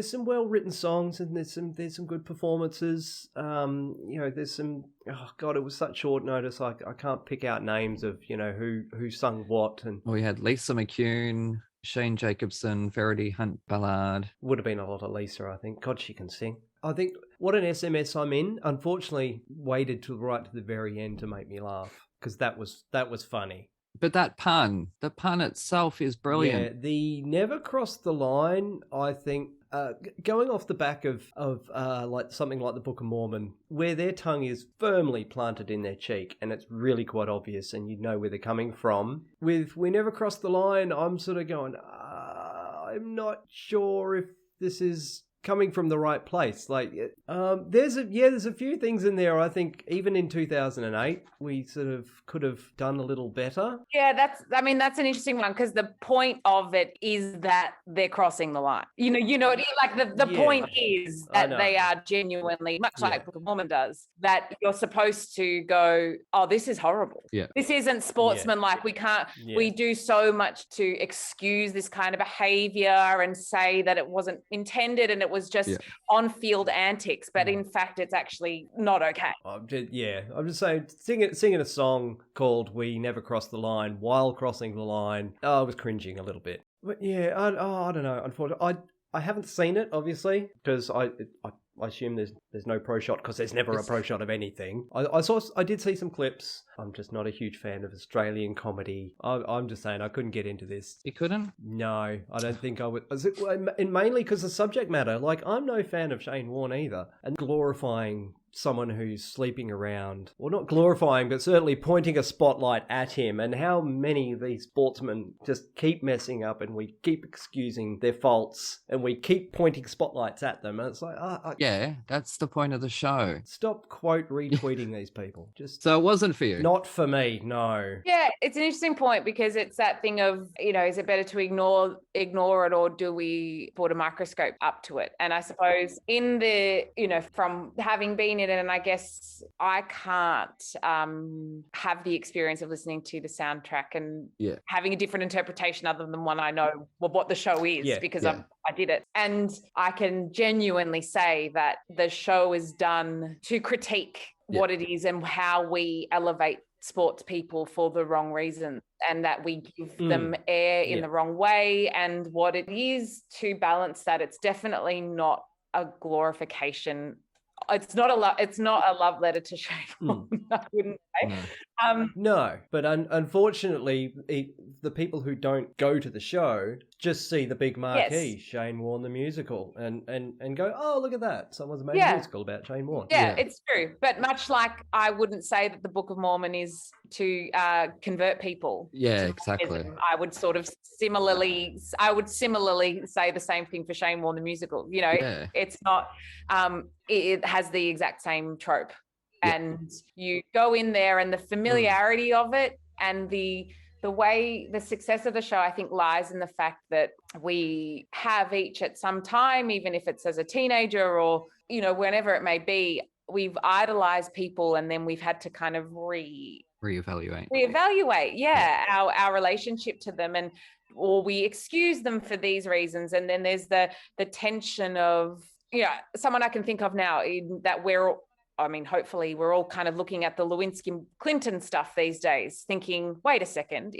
some well-written songs and there's some good performances. There's some... Oh, God, it was such short notice. I can't pick out names of, who sung what. And we had Lisa McCune, Shane Jacobson, Verity Hunt Ballard. Would have been a lot of Lisa, I think. God, she can sing. I think What an SMS I'm In, unfortunately, waited till right to the very end to make me laugh. because that was funny. But the pun itself is brilliant. Yeah, the never crossed the line, I think, going off the back of like something like the Book of Mormon, where their tongue is firmly planted in their cheek and it's really quite obvious and you know where they're coming from. With We Never Crossed the Line, I'm sort of going, I'm not sure if this is coming from the right place. Like, there's a few things in there. I think even in 2008, we sort of could have done a little better. Yeah, that's an interesting one, because the point of it is that they're crossing the line. Like the point is that they are genuinely, much like Book of Mormon does, that you're supposed to go, oh, this is horrible. Yeah. This isn't sportsmanlike. We can't, we do so much to excuse this kind of behavior and say that it wasn't intended and it was just on-field antics, but in fact, it's actually not okay. I'm just saying, singing a song called "We Never Crossed the Line" while crossing the line, I was cringing a little bit. But yeah, I don't know. Unfortunately, I haven't seen it, obviously, because I assume there's no pro shot, because there's never a pro shot of anything. I did see some clips. I'm just not a huge fan of Australian comedy. I'm just saying I couldn't get into this. You couldn't? No, I don't think I would. And mainly because the subject matter. Like, I'm no fan of Shane Warne either. And glorifying someone who's sleeping around, well, not glorifying, but certainly pointing a spotlight at him, and how many of these sportsmen just keep messing up and we keep excusing their faults and we keep pointing spotlights at them, and it's like, yeah, that's the point of the show. Stop quote retweeting these people. Just so it wasn't for you? Not for me, no. Yeah, it's an interesting point, because it's that thing of, is it better to ignore it, or do we put a microscope up to it? And I suppose in the, from having been in it, and I guess I can't have the experience of listening to the soundtrack and having a different interpretation other than one I know what the show is, because I did it. And I can genuinely say that the show is done to critique what it is and how we elevate sports people for the wrong reasons, and that we give them air in the wrong way. And what it is to balance that, it's definitely not a glorification. It's not a love letter to Shane Warne, I wouldn't say. No, but unfortunately, the people who don't go to the show just see the big marquee, Shane Warne the Musical, and go, oh, look at that. Someone's made a musical about Shane Warne. Yeah, it's true. But much like I wouldn't say that the Book of Mormon is to convert people. Yeah, exactly. I would similarly say the same thing for Shane Warne the Musical. It's not, it has the exact same trope. And you go in there, and the familiarity of it, and the way the success of the show, I think, lies in the fact that we have each at some time, even if it's as a teenager or, whenever it may be, we've idolized people, and then we've had to kind of reevaluate our relationship to them, or we excuse them for these reasons. And then there's the tension of, someone I can think of now that hopefully we're all kind of looking at the Lewinsky-Clinton stuff these days, thinking, wait a second,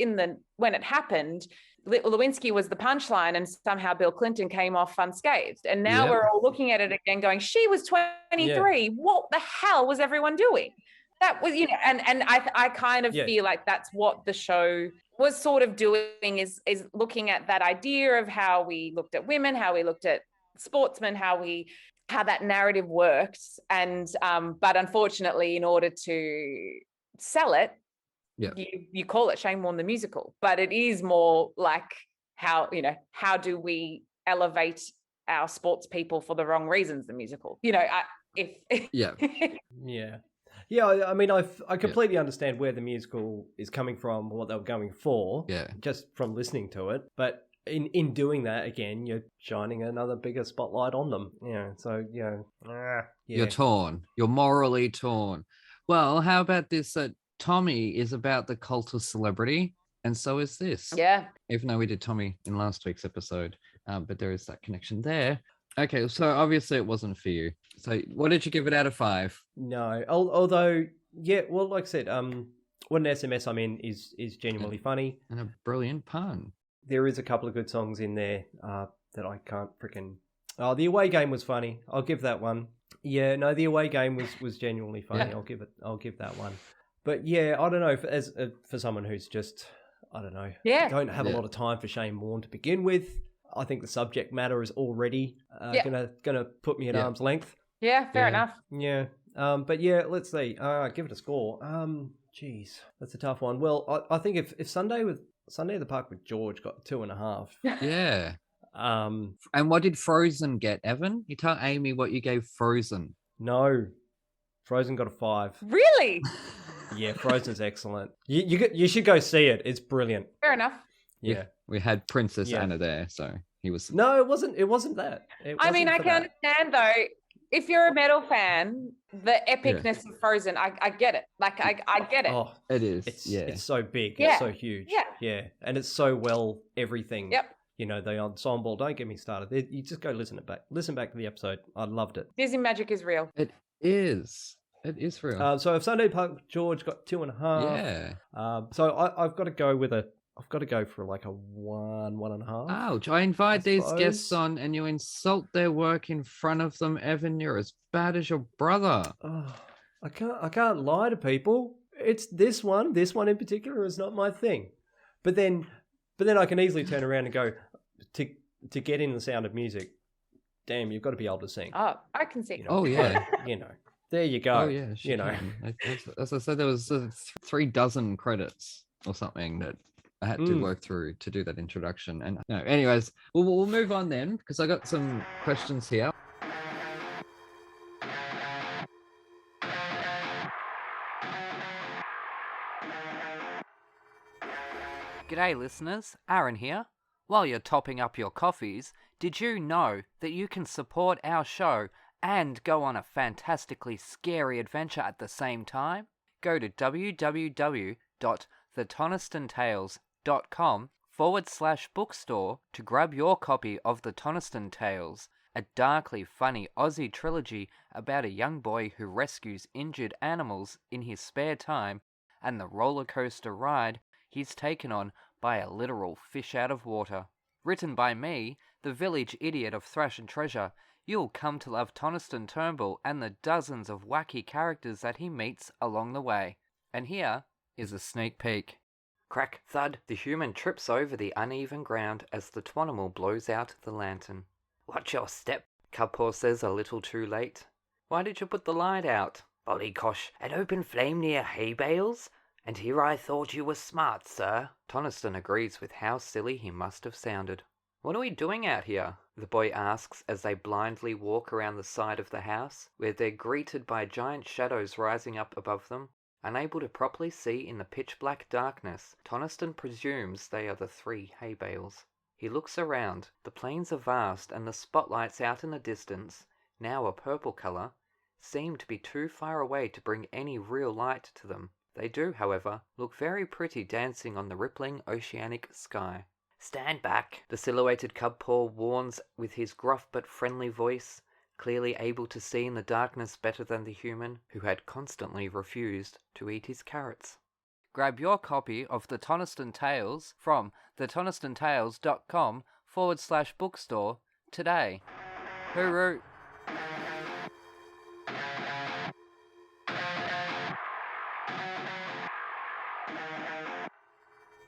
when it happened, Lewinsky was the punchline, and somehow Bill Clinton came off unscathed. And now we're all looking at it again going, she was 23. Yeah. What the hell was everyone doing? That was, and I kind of feel like that's what the show was sort of doing, is looking at that idea of how we looked at women, how we looked at sportsmen, how that narrative works. And but unfortunately, in order to sell it, you call it Shane Warne the Musical, but it is more like how do we elevate our sports people for the wrong reasons, the musical, I mean, I completely understand where the musical is coming from, what they were going for, just from listening to it, but in doing that, again, you're shining another bigger spotlight on them. You're torn. You're morally torn. Well, how about this? Tommy is about the cult of celebrity, and so is this. Yeah. Even though we did Tommy in last week's episode, but there is that connection there. Okay, so obviously it wasn't for you. So what did you give it out of 5? No, although, like I said, What an SMS I'm In is genuinely funny. And a brilliant pun. There is a couple of good songs in there that I can't freaking... Oh, the away game was funny. I'll give that one. Yeah, no, the away game was genuinely funny. Yeah. I'll give that one. But yeah, I don't know. For someone who's just, I don't know, Yeah. don't have a lot of time for Shane Warne to begin with. I think the subject matter is already gonna put me at arm's length. Yeah, fair enough. Yeah. But yeah, let's see. Give it a score. Geez, that's a tough one. Well, I think if Sunday at the Park with George got 2.5. Yeah. And what did Frozen get, Evan? You tell Amy what you gave Frozen. No, Frozen got a 5. Really? Yeah, Frozen's excellent. You should go see it. It's brilliant. Fair enough. Yeah, we had Princess Anna there, so he was. No, it wasn't. It wasn't that. I mean, I can understand though. If you're a metal fan, the epicness of Frozen, I get it. Like I get it. Oh, it is. It's so big. Yeah. It's so huge. Yeah, and it's so well everything. Yep. You know, the ensemble. Don't get me started. You just go listen back to the episode. I loved it. Disney magic is real. It is. It is real. So if Sunday Park George got 2.5. Yeah. So I've got to go with I've got to go for like a 1.5. Ouch. I invite these guests on and you insult their work in front of them, Evan. You're as bad as your brother. Oh, I can't lie to people. It's this one in particular is not my thing. But then I can easily turn around and go to get in the Sound of Music. Damn, you've got to be able to sing. Oh, I can sing. You know, there you go. Oh yeah, As I said, there was 36 credits or something that I had to work through to do that introduction. And no, anyways, we'll move on then because I got some questions here. G'day listeners, Aaron here. While you're topping up your coffees, did you know that you can support our show and go on a fantastically scary adventure at the same time? Go to www.thetonistonTales.com/bookstore to grab your copy of The Toniston Tales, a darkly funny Aussie trilogy about a young boy who rescues injured animals in his spare time and the roller coaster ride he's taken on by a literal fish out of water. Written by me, the village idiot of Thrash and Treasure, you'll come to love Toniston Turnbull and the dozens of wacky characters that he meets along the way. And here is a sneak peek. Crack, thud, the human trips over the uneven ground as the Twanimal blows out the lantern. Watch your step, Cubpaw says a little too late. Why did you put the light out? Bollycosh, an open flame near hay bales? And here I thought you were smart, sir. Toniston agrees with how silly he must have sounded. What are we doing out here? The boy asks as they blindly walk around the side of the house, where they're greeted by giant shadows rising up above them. Unable to properly see in the pitch-black darkness, Toniston presumes they are the 3 hay bales. He looks around. The plains are vast, and the spotlights out in the distance, now a purple colour, seem to be too far away to bring any real light to them. They do, however, look very pretty dancing on the rippling oceanic sky. Stand back, the silhouetted Cubpaw warns with his gruff but friendly voice, clearly able to see in the darkness better than the human, who had constantly refused to eat his carrots. Grab your copy of The Toniston Tales from thetonistonTales.com/bookstore today. Hooroo!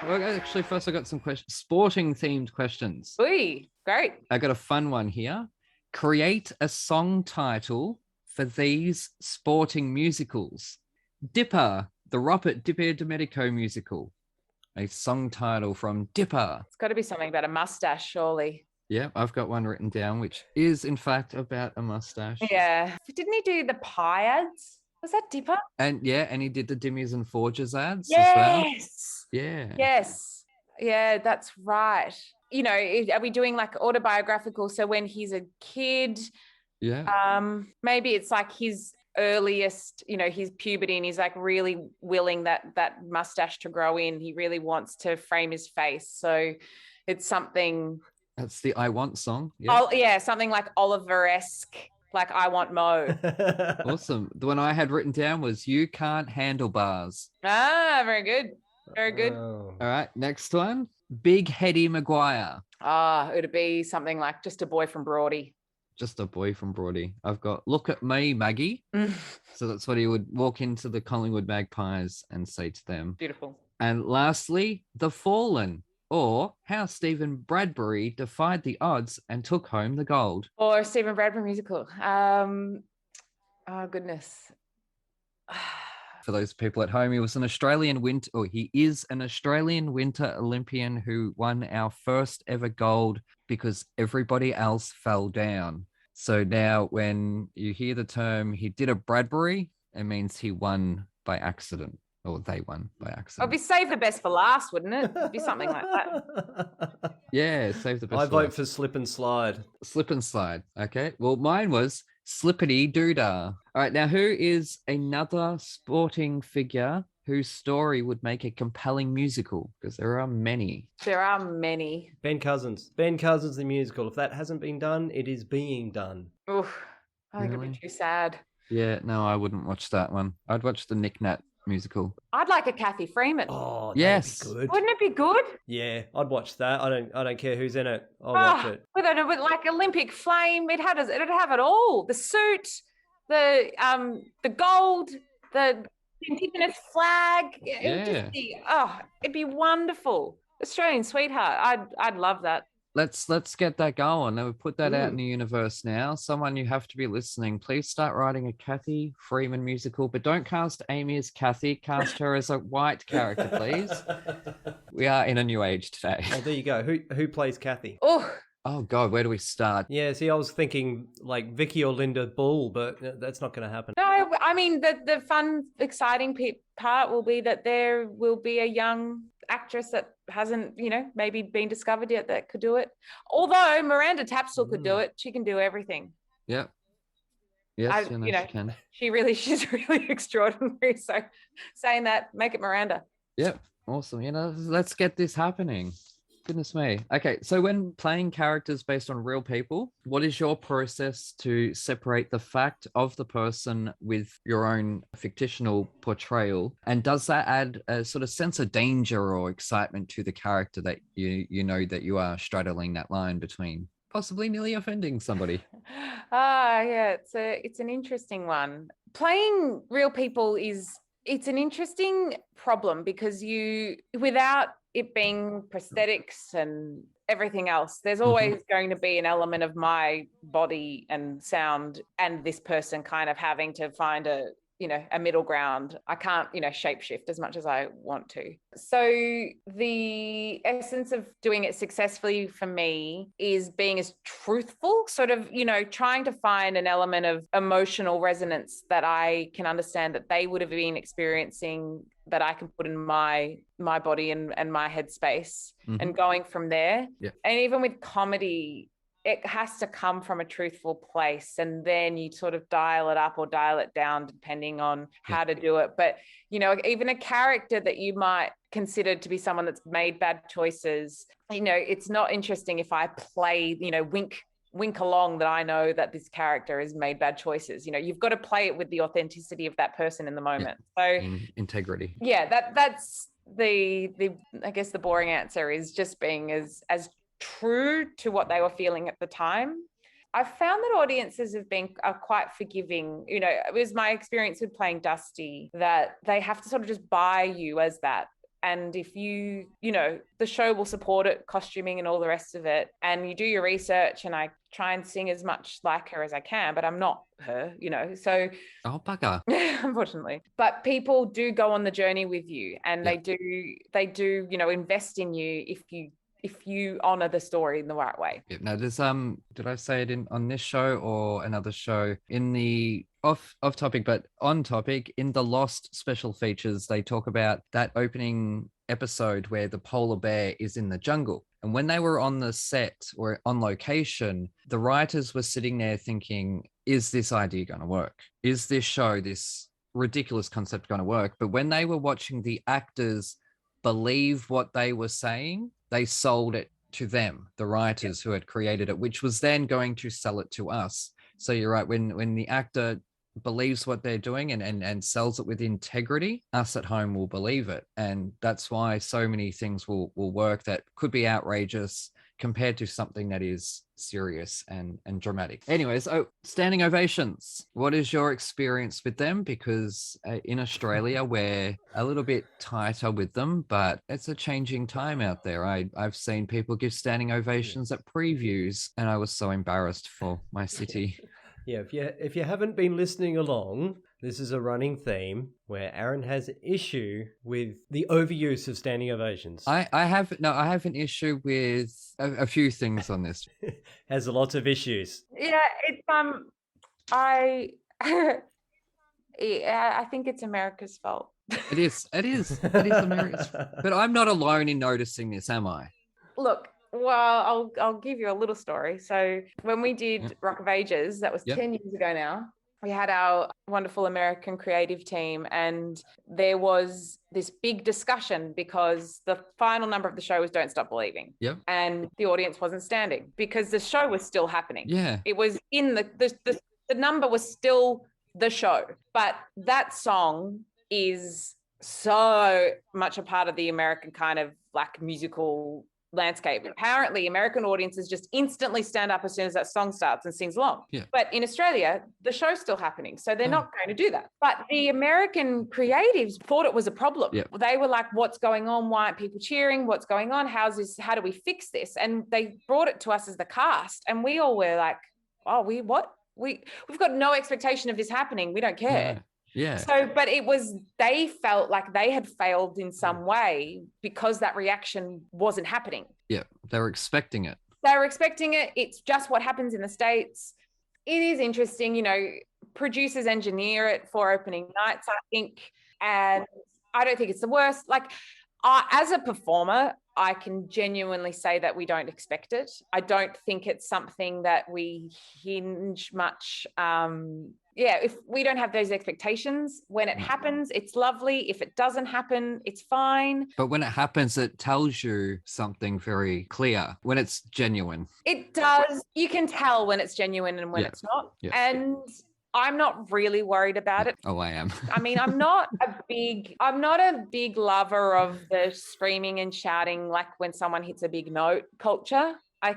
Well, actually, first I got some questions, sporting-themed questions. Oi, great. I got a fun one here. Create a song title for these sporting musicals. Dipper, the Robert Dipper Domenico musical. A song title from Dipper. It's got to be something about a mustache, surely. Yeah, I've got one written down, which is, in fact, about a mustache. Yeah. Didn't he do the pie ads? Was that Dipper? And he did the Dimmies and Forges ads as well. Yes. Yeah. Yes. Yeah, that's right. You know, are we doing like autobiographical? So when he's a kid, maybe it's like his earliest, his puberty, and he's like really willing that mustache to grow in. He really wants to frame his face. So it's something. That's the I Want song. Yeah. Oh, yeah, something like Oliver-esque. Like I Want Mo. Awesome. The one I had written down was You Can't Handlebars. Ah, very good. Very good. Oh. All right, next one. Big Hetty Maguire. It'd be something like Just a Boy from Broady. just a boy from Broady. I've got "Look at Me, Maggie." So that's what he would walk into the Collingwood Magpies and say to them. Beautiful. And lastly, "The Fallen," or "How Stephen Bradbury Defied the Odds and Took Home the Gold." Or Stephen Bradbury musical. Oh goodness. For those people at home, he is an Australian Winter Olympian who won our first ever gold because everybody else fell down. So now when you hear the term "he did a Bradbury," it means he won by accident, or they won by accident. It'd be save the best for last, wouldn't it? It'd be something like that. Yeah, save the best. I vote for Slip and Slide. Slip and Slide. Okay. Well, mine was Slippity Doodah. All right. Now, who is another sporting figure whose story would make a compelling musical? Because there are many. There are many. Ben Cousins. Ben Cousins, the musical. If that hasn't been done, it is being done. Oof. I think it'd be too sad. Yeah, no, I wouldn't watch that one. I'd watch the Nick Nat musical. I'd like a Cathy Freeman. Oh, yes. that'd be good. Wouldn't it be good? Yeah, I'd watch that. I don't care who's in it. I'll watch it. With like Olympic flame, it'd have it all. The suit, the gold, the Indigenous flag. It would just be, it'd be wonderful. Australian sweetheart. I'd love that. Let's get that going. We'll put that out in the universe now. Someone, you have to be listening. Please start writing a Cathy Freeman musical, but don't cast Amy as Cathy. Cast her as a white character, please. We are in a new age today. Oh, there you go. Who plays Cathy? Oh God, where do we start? Yeah, see, I was thinking like Vicky or Linda Bull, but that's not going to happen. No, I mean the fun, exciting part will be that there will be a young actress that hasn't, maybe been discovered yet that could do it. Although Miranda Tapsell could do it. She can do everything. Yep. Yes, she can. She's really extraordinary. So saying that, make it Miranda. Yep. Awesome. Let's get this happening. Goodness me. Okay, so when playing characters based on real people, what is your process to separate the fact of the person with your own fictional portrayal? And does that add a sort of sense of danger or excitement to the character that you know that you are straddling that line between possibly nearly offending somebody? Yeah, it's an interesting one. Playing real people it's an interesting problem because without it being prosthetics and everything else, there's always going to be an element of my body and sound and this person kind of having to find a middle ground. I can't, shapeshift as much as I want to. So the essence of doing it successfully for me is being as truthful, sort of, trying to find an element of emotional resonance that I can understand that they would have been experiencing, that I can put in my body and my headspace, and going from there. Yeah. And even with comedy, it has to come from a truthful place, and then you sort of dial it up or dial it down depending on how to do it. But, even a character that you might consider to be someone that's made bad choices, it's not interesting if I play, wink along that I know that this character has made bad choices. You've got to play it with the authenticity of that person in the moment. So integrity. Yeah, that's the I guess the boring answer is just being as true to what they were feeling at the time. I've found that audiences are quite forgiving. It was my experience with playing Dusty that they have to sort of just buy you as that. And if the show will support it, costuming and all the rest of it, and you do your research, and I try and sing as much like her as I can, but I'm not her, so. Oh, bugger. Unfortunately. But people do go on the journey with you, and they do, invest in you if you honor the story in the right way. Yeah, no, there's did I say it on this show or another show? In the off topic but on topic, in the Lost special features, they talk about that opening episode where the polar bear is in the jungle. And when they were on the set or on location, the writers were sitting there thinking, is this idea going to work? Is this show, this ridiculous concept, going to work? But when they were watching the actors believe what they were saying, they sold it to them, the writers who had created it, which was then going to sell it to us. So you're right, when the actor believes what they're doing and sells it with integrity, us at home will believe it. And that's why so many things will work that could be outrageous, compared to something that is serious and dramatic. Anyways, standing ovations. What is your experience with them? Because in Australia, we're a little bit tighter with them, but it's a changing time out there. I've seen people give standing ovations at previews, and I was so embarrassed for my city. Yeah, if you haven't been listening along, this is a running theme where Aaron has an issue with the overuse of standing ovations. I have an issue with a few things on this. Has lots of issues. Yeah, it's I think it's America's fault. It is America's, but I'm not alone in noticing this, am I? Look, well, I'll give you a little story. So when we did Rock of Ages, that was 10 years ago now, we had our wonderful American creative team, and there was this big discussion because the final number of the show was Don't Stop Believing. Yep. And the audience wasn't standing because the show was still happening. Yeah. It was in the number was still the show. But that song is so much a part of the American kind of like musical landscape. Apparently, American audiences just instantly stand up as soon as that song starts and sings along. Yeah. But in Australia, the show's still happening, so they're not going to do that. But the American creatives thought it was a problem. Yeah. They were like, what's going on? Why aren't people cheering? What's going on? How do we fix this? And they brought it to us as the cast, and we all were like, oh, we've got no expectation of this happening. We don't care. Yeah. So, but they felt like they had failed in some way because that reaction wasn't happening. Yeah. They were expecting it. It's just what happens in the States. It is interesting, producers engineer it for opening nights, I think. And I don't think it's the worst. Like, as a performer, I can genuinely say that we don't expect it. I don't think it's something that we hinge much. If we don't have those expectations, when it happens, it's lovely. If it doesn't happen, it's fine. But when it happens, it tells you something very clear when it's genuine. It does. You can tell when it's genuine and when it's not. Yeah. And I'm not really worried about it. Oh, I am. I mean, I'm not a big lover of the screaming and shouting, like when someone hits a big note culture. I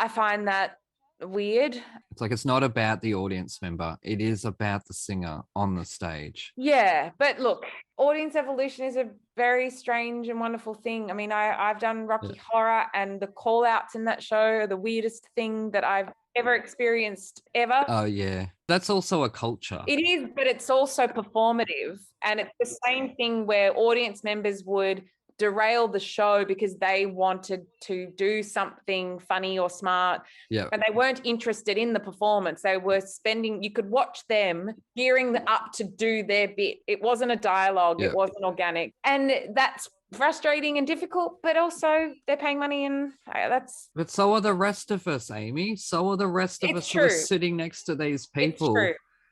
find that weird. It's like, it's not about the audience member. It is about the singer on the stage. Yeah. But look, audience evolution is a very strange and wonderful thing. I mean, I've done Rocky Horror, and the call outs in that show are the weirdest thing that I've ever experienced ever. Oh yeah, that's also a culture. It is, but it's also performative, and it's the same thing where audience members would derail the show because they wanted to do something funny or smart, and they weren't interested in the performance. They were you could watch them gearing up to do their bit. It wasn't a dialogue. It wasn't organic, and that's frustrating and difficult, but also they're paying money, and that's. But so are the rest of us, Amy. So are the rest of us who are sitting next to these people.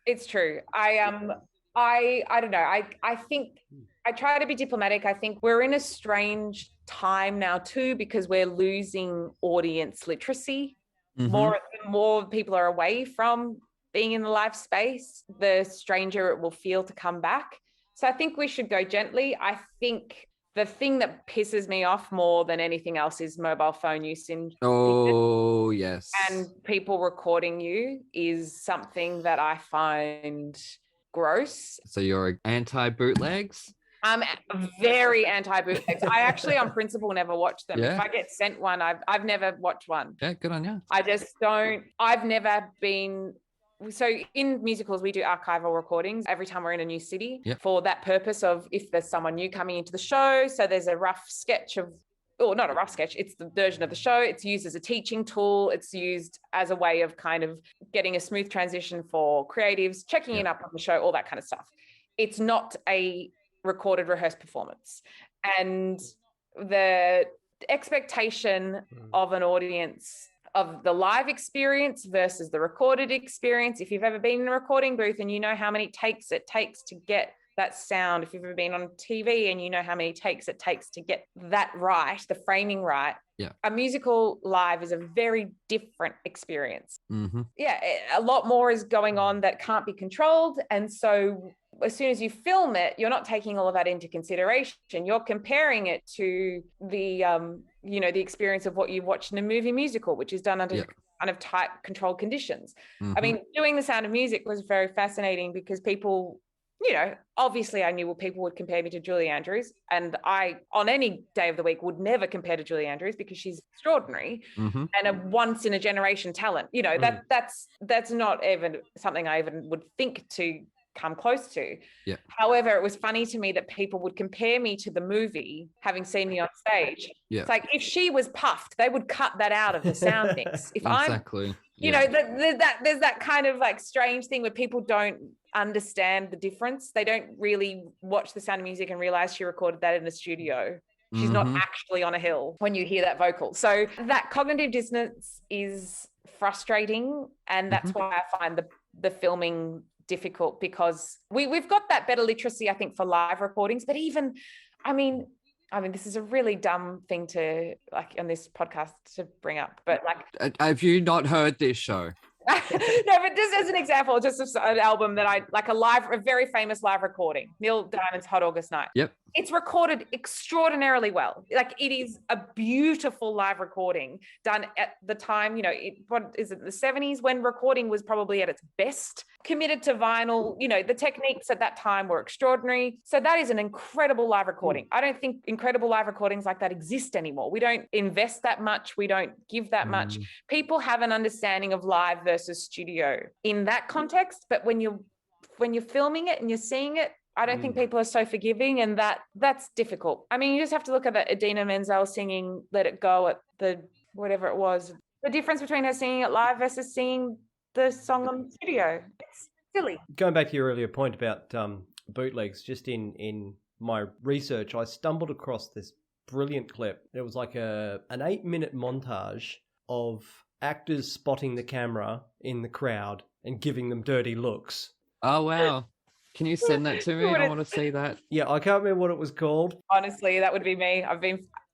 It's true. I don't know. I think I try to be diplomatic. I think we're in a strange time now too, because we're losing audience literacy. More people are away from being in the live space, the stranger it will feel to come back. So I think we should go gently. I think the thing that pisses me off more than anything else is mobile phone use in. Oh, yes. And people recording you is something that I find gross. So you're anti-bootlegs? I'm very anti-bootlegs. I actually, on principle, never watch them. Yeah. If I get sent one, I've never watched one. Yeah, good on you. I just don't. I've never been. So in musicals, we do archival recordings every time we're in a new city for that purpose of if there's someone new coming into the show. So there's a rough sketch of, or not a rough sketch, it's the version of the show. It's used as a teaching tool. It's used as a way of kind of getting a smooth transition for creatives, checking in up on the show, all that kind of stuff. It's not a recorded, rehearsed performance. And the expectation of an audience of the live experience versus the recorded experience. If you've ever been in a recording booth and you know how many takes it takes to get that sound, if you've ever been on TV and you know how many takes it takes to get that right, the framing right, a musical live is a very different experience. A lot more is going on that can't be controlled. And so as soon as you film it, you're not taking all of that into consideration. You're comparing it to the the experience of what you've watched in a movie musical, which is done under kind of tight, controlled conditions. I mean, doing The Sound of Music was very fascinating because people, obviously I knew people would compare me to Julie Andrews, and I, on any day of the week, would never compare to Julie Andrews because she's extraordinary and a once in a generation talent. That's not even something I even would think to come close to. However, it was funny to me that people would compare me to the movie, having seen me on stage. It's like, if she was puffed, they would cut that out of the sound mix. If exactly. there's that kind of like strange thing where people don't understand the difference. They don't really watch The Sound of Music and realize she recorded that in a studio. She's not actually on a hill when you hear that vocal. So that cognitive dissonance is frustrating, and that's why I find the filming difficult, because we've got that better literacy, I think, for live recordings. But even, I mean, this is a really dumb thing to, like, on this podcast to bring up, but like, have you not heard this show? No, but just as an example, just an album that I like, a very famous live recording, Neil Diamond's Hot August Night. It's recorded extraordinarily well. Like, it is a beautiful live recording done at the time, what is it, the 70s, when recording was probably at its best, committed to vinyl. The techniques at that time were extraordinary. So that is an incredible live recording. I don't think incredible live recordings like that exist anymore. We don't invest that much. We don't give that much. People have an understanding of live versus studio in that context. But when you're filming it and you're seeing it, I don't think people are so forgiving, and that's difficult. I mean, you just have to look at that Idina Menzel singing Let It Go at the whatever it was. The difference between her singing it live versus singing the song on the studio. It's silly. Going back to your earlier point about bootlegs, just in my research, I stumbled across this brilliant clip. It was like an 8-minute montage of actors spotting the camera in the crowd and giving them dirty looks. Oh, wow. Can you send that to me? I want to see that. Yeah, I can't remember what it was called. Honestly, that would be me.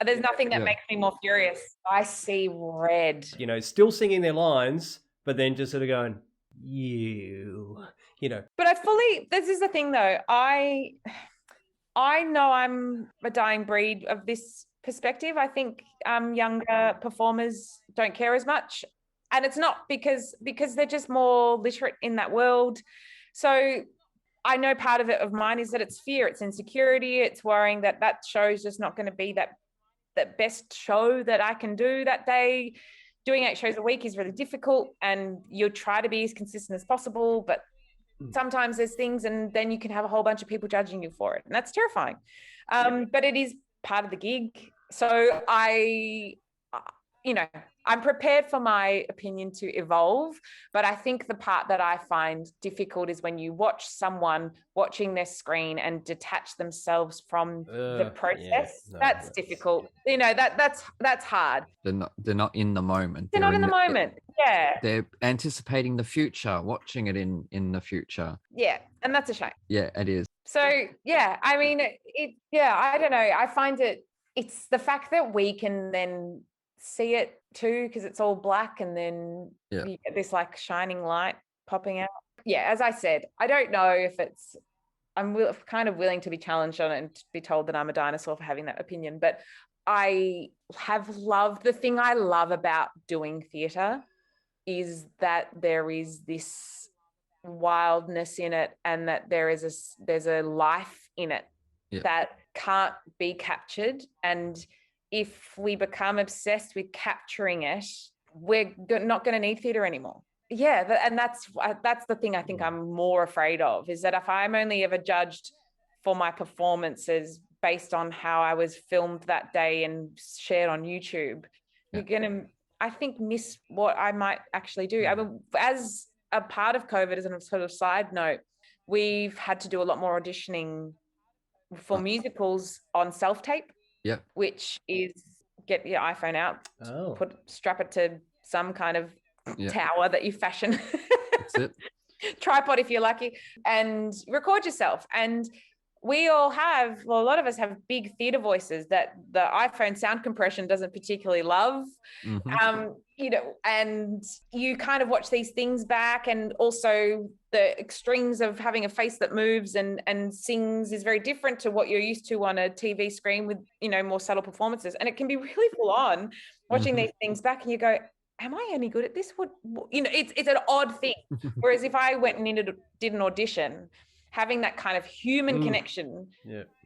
There's nothing that makes me more furious. I see red. Still singing their lines, but then just sort of going, But this is the thing though. I know I'm a dying breed of this perspective. I think younger performers don't care as much. And it's not because they're just more literate in that world. So I know part of it of mine is that it's fear, it's insecurity, it's worrying that show's just not going to be that best show that I can do that day. Doing 8 shows a week is really difficult, and you'll try to be as consistent as possible, but sometimes there's things, and then you can have a whole bunch of people judging you for it, and that's terrifying. But it is part of the gig. So I'm prepared for my opinion to evolve, but I think the part that I find difficult is when you watch someone watching their screen and detach themselves from the process. That's difficult. That's hard. They're not in the moment. They're not in the moment. Yeah. They're anticipating the future, watching it in the future. Yeah, and that's a shame. Yeah, it is. So yeah, I mean, I don't know. I find it's the fact that we can then see it too, because it's all black, and then you get this like shining light popping out. Yeah, as I said, I don't know if I'm kind of willing to be challenged on it and to be told that I'm a dinosaur for having that opinion. But I have loved, the thing I love about doing theatre is that there is this wildness in it, and that there's a life in it that can't be captured. And if we become obsessed with capturing it, we're not going to need theatre anymore. Yeah, and that's the thing I think I'm more afraid of, is that if I'm only ever judged for my performances based on how I was filmed that day and shared on YouTube, you're going to, I think, miss what I might actually do. I mean, as a part of COVID, as a sort of side note, we've had to do a lot more auditioning for musicals on self-tape. Yeah, which is get your iPhone out, strap it to some kind of tower that you fashion. That's it. Tripod if you're lucky, and record yourself. And we all have, well, a lot of us have big theatre voices that the iPhone sound compression doesn't particularly love. You know, and you kind of watch these things back, and also the extremes of having a face that moves and sings is very different to what you're used to on a TV screen with, you know, more subtle performances. And it can be really full on watching these things back, and you go, am I any good at this? What you know, it's an odd thing. Whereas if I went and did an audition, having that kind of human connection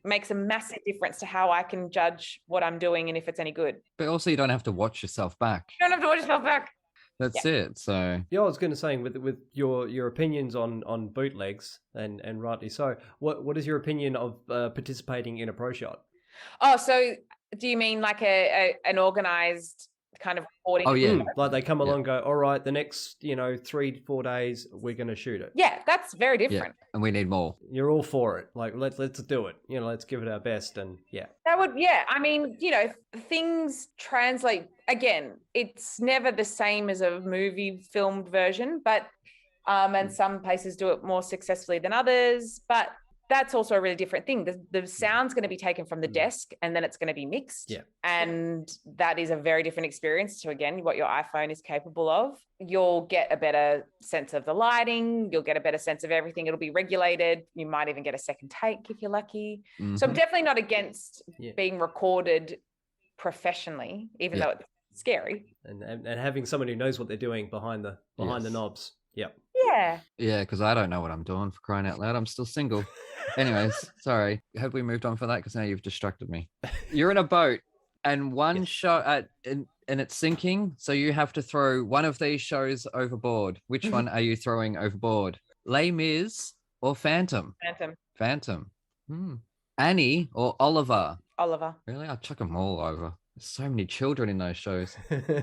makes a massive difference to how I can judge what I'm doing and if it's any good. But also, you don't have to watch yourself back. You don't have to watch yourself back. That's it. So yeah, I was going to say with your opinions on bootlegs and rightly so. What is your opinion of participating in a pro shot? Oh, so do you mean like an organized kind of recording? Oh yeah, like they come along and go, all right, the next 3 to 4 days we're going to shoot it. Yeah, that's very different. Yeah. And we need more. You're all for it. Like let's do it. Let's give it our best. And that would I mean, things translate. Again, it's never the same as a movie filmed version, but and some places do it more successfully than others, but that's also a really different thing. The sound's going to be taken from the desk and then it's going to be mixed. Yeah. And that is a very different experience to, again, what your iPhone is capable of. You'll get a better sense of the lighting. You'll get a better sense of everything. It'll be regulated. You might even get a second take if you're lucky. So I'm definitely not against being recorded professionally, even though it's scary. And having someone who knows what they're doing behind the knobs. Yeah. Yeah, because I don't know what I'm doing, for crying out loud. I'm still single. Anyways, sorry. Have we moved on for that? Because now you've distracted me. You're in a boat and one shot and it's sinking. So you have to throw one of these shows overboard. Which one are you throwing overboard? Les Mis or Phantom? Phantom. Annie or Oliver? Oliver. Really? I'll chuck them all over. There's so many children in those shows.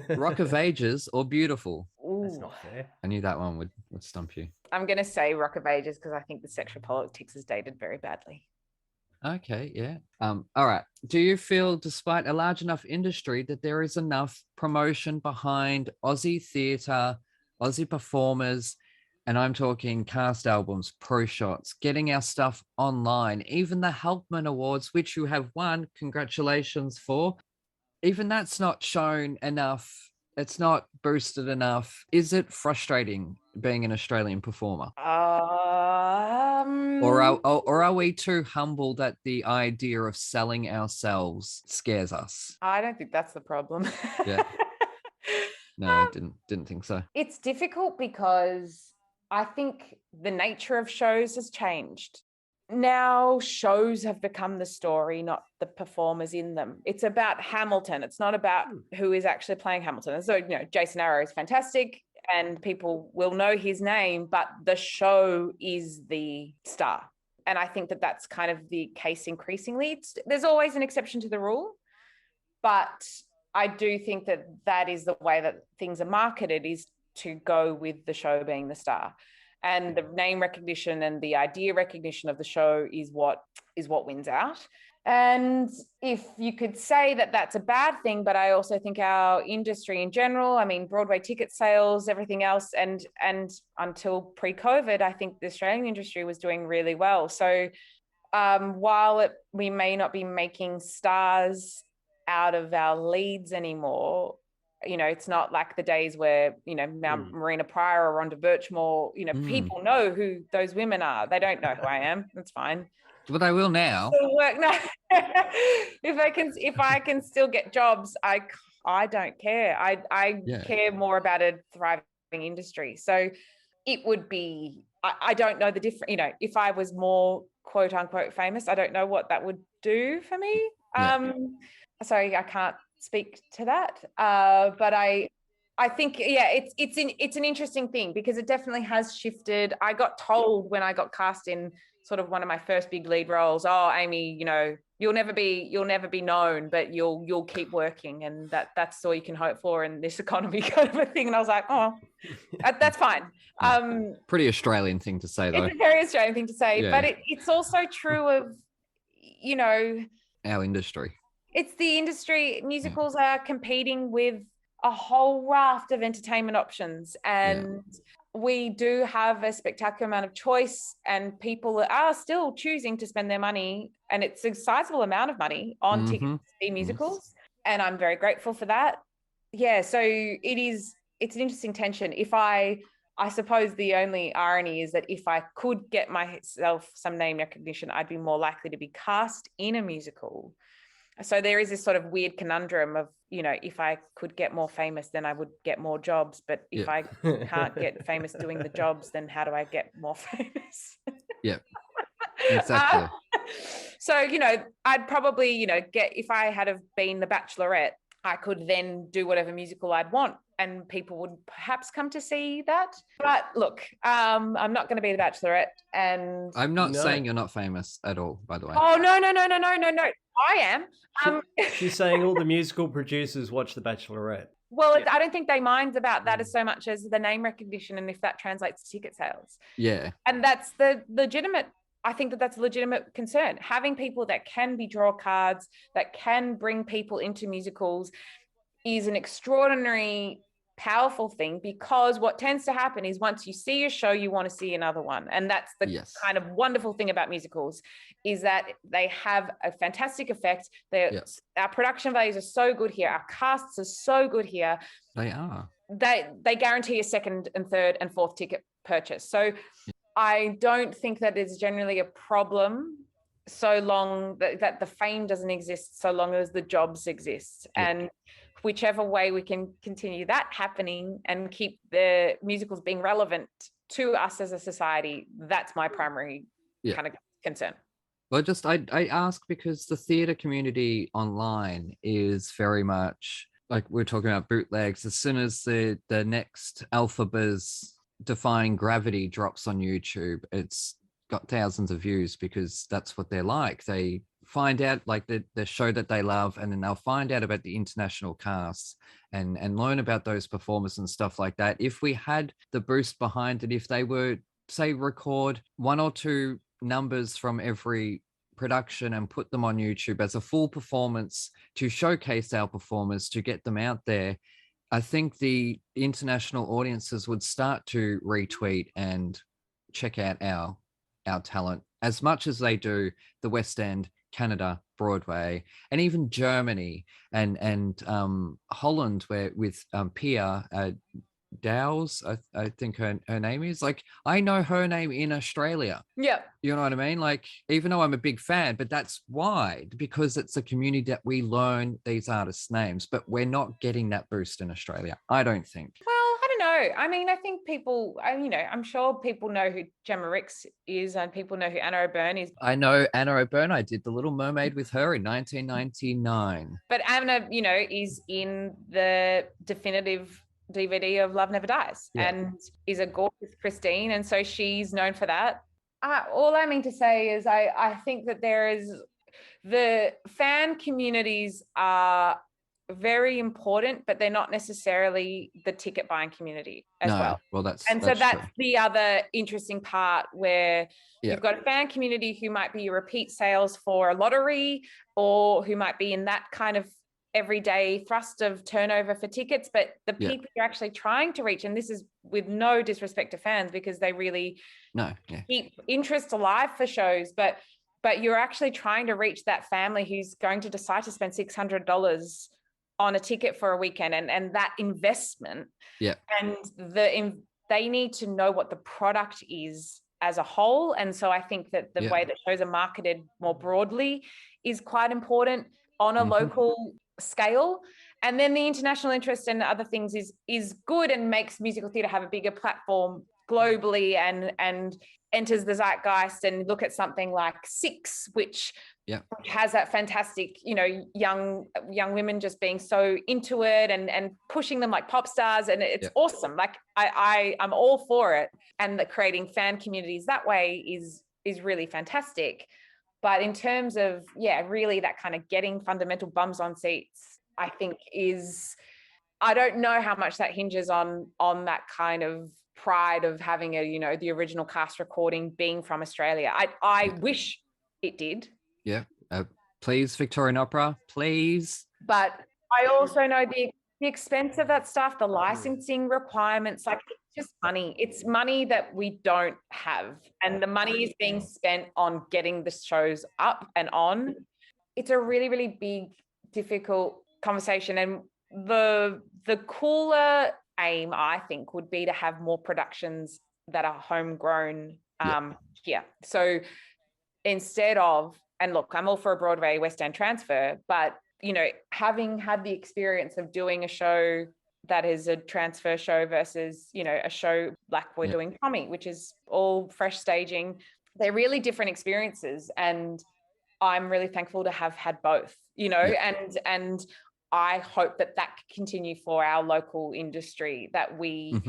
Rock of Ages or Beautiful? Ooh. That's not fair. I knew that one would stump you. I'm going to say Rock of Ages because I think the sexual politics is dated very badly. Okay, yeah. All right. Do you feel, despite a large enough industry, that there is enough promotion behind Aussie theatre, Aussie performers, and I'm talking cast albums, pro shots, getting our stuff online, even the Helpman Awards, which you have won, congratulations for. Even that's not shown enough. It's not boosted enough. Is it frustrating being an Australian performer? Or are we too humble that the idea of selling ourselves scares us? I don't think that's the problem. Yeah. No, I didn't think so. It's difficult because I think the nature of shows has changed. Now shows have become the story, not the performers in them. It's about Hamilton. It's not about who is actually playing Hamilton. So, Jason Arrow is fantastic and people will know his name, but the show is the star. And I think that that's kind of the case increasingly. There's always an exception to the rule, but I do think that that is the way that things are marketed, is to go with the show being the star. And the name recognition and the idea recognition of the show is what wins out. And if you could say that that's a bad thing, but I also think our industry in general, I mean, Broadway ticket sales, everything else, and until pre-COVID, I think the Australian industry was doing really well. So while we may not be making stars out of our leads anymore, it's not like the days where, now Marina Pryor or Rhonda Birchmore, people know who those women are. They don't know who I am. That's fine. But they will now. No. If I can still get jobs, I don't care. I care more about a thriving industry. So it would be, I don't know the difference, if I was more quote unquote famous, I don't know what that would do for me. Sorry, I can't speak to that. But I think, it's an interesting thing because it definitely has shifted. I got told when I got cast in sort of one of my first big lead roles, oh, Amy, you'll never be known, but you'll keep working, and that's all you can hope for in this economy, kind of a thing. And I was like, oh, that's fine. Pretty Australian thing to say, though. It's a very Australian thing to say, but it's also true of, our industry. It's the industry. Musicals are competing with a whole raft of entertainment options, and we do have a spectacular amount of choice, and people are still choosing to spend their money, and it's a sizable amount of money on tickets to see musicals. And I'm very grateful for that. Yeah, so it's an interesting tension. I suppose the only irony is that if I could get myself some name recognition, I'd be more likely to be cast in a musical. So there is this sort of weird conundrum of, if I could get more famous, then I would get more jobs. But if I can't get famous doing the jobs, then how do I get more famous? Yeah, exactly. So, I'd probably, if I had have been The Bachelorette, I could then do whatever musical I'd want, and people would perhaps come to see that. But look, I'm not going to be The Bachelorette, and I'm not saying you're not famous at all, by the way. Oh, no. I am. She's saying all the musical producers watch The Bachelorette. Well, I don't think they mind about that as so much as the name recognition, and if that translates to ticket sales. Yeah. And that's I think that's a legitimate concern. Having people that can be draw cards, that can bring people into musicals, is an extraordinary, powerful thing, because what tends to happen is once you see a show, you want to see another one. And that's the kind of wonderful thing about musicals, is that they have a fantastic effect. Our production values are so good here. Our casts are so good here. They are. They guarantee a second and third and fourth ticket purchase. So I don't think that it's generally a problem, so long that the fame doesn't exist, so long as the jobs exist. And whichever way we can continue that happening and keep the musicals being relevant to us as a society, that's my primary kind of concern. Well, I ask because the theatre community online is very much like we're talking about bootlegs. As soon as the next Alphabas Defying Gravity drops on YouTube, it's got thousands of views, because that's what they're like. They find out like the show that they love, and then they'll find out about the international casts and learn about those performers and stuff like that. If we had the boost behind it, if they were, say, record 1 or 2 numbers from every production and put them on YouTube as a full performance to showcase our performers, to get them out there, I think the international audiences would start to retweet and check out our talent as much as they do the West End, Canada, Broadway, and even Germany and Holland, where with Pia Dowes, I think her name is. Like, I know her name in Australia. Yeah. You know what I mean? Like, even though I'm a big fan, but that's why, because it's a community that we learn these artists' names, but we're not getting that boost in Australia, I don't think. Well, I don't know. I mean, I think people, I'm sure people know who Gemma Rix is, and people know who Anna O'Byrne is. I know Anna O'Byrne. I did The Little Mermaid with her in 1999. But Anna, is in the definitive DVD of Love Never Dies and is a gorgeous Christine. And so she's known for that. All I mean to say is I think that the fan communities are very important, but they're not necessarily the ticket buying community as well. Well, that's true. That's the other interesting part, where you've got a fan community who might be repeat sales for a lottery, or who might be in that kind of everyday thrust of turnover for tickets, but the people you're actually trying to reach, and this is with no disrespect to fans, because they really keep interest alive for shows, but you're actually trying to reach that family who's going to decide to spend $600 on a ticket for a weekend, and that investment. And they need to know what the product is as a whole. And so I think that the way that shows are marketed more broadly is quite important on a local scale. And then the international interest and other things is good, and makes musical theatre have a bigger platform globally, and enters the zeitgeist. And look at something like Six, which has that fantastic, young women just being so into it and pushing them like pop stars, and it's awesome. Like I'm all for it, and that creating fan communities that way is really fantastic. But in terms of, really that kind of getting fundamental bums on seats, I think I don't know how much that hinges on that kind of pride of having the original cast recording being from Australia. I wish it did. Yeah. Please, Victorian Opera, please. But I also know the expense of that stuff, the licensing requirements, like just money. It's money that we don't have. And the money is being spent on getting the shows up and on. It's a really, really big, difficult conversation. And the cooler aim, I think, would be to have more productions that are homegrown here. So instead of, and look, I'm all for a Broadway West End transfer, but, you know, having had the experience of doing a show that is a transfer show versus, you know, a show like we're doing Tommy, which is all fresh staging. They're really different experiences. And I'm really thankful to have had both, you know, and I hope that can continue for our local industry, that we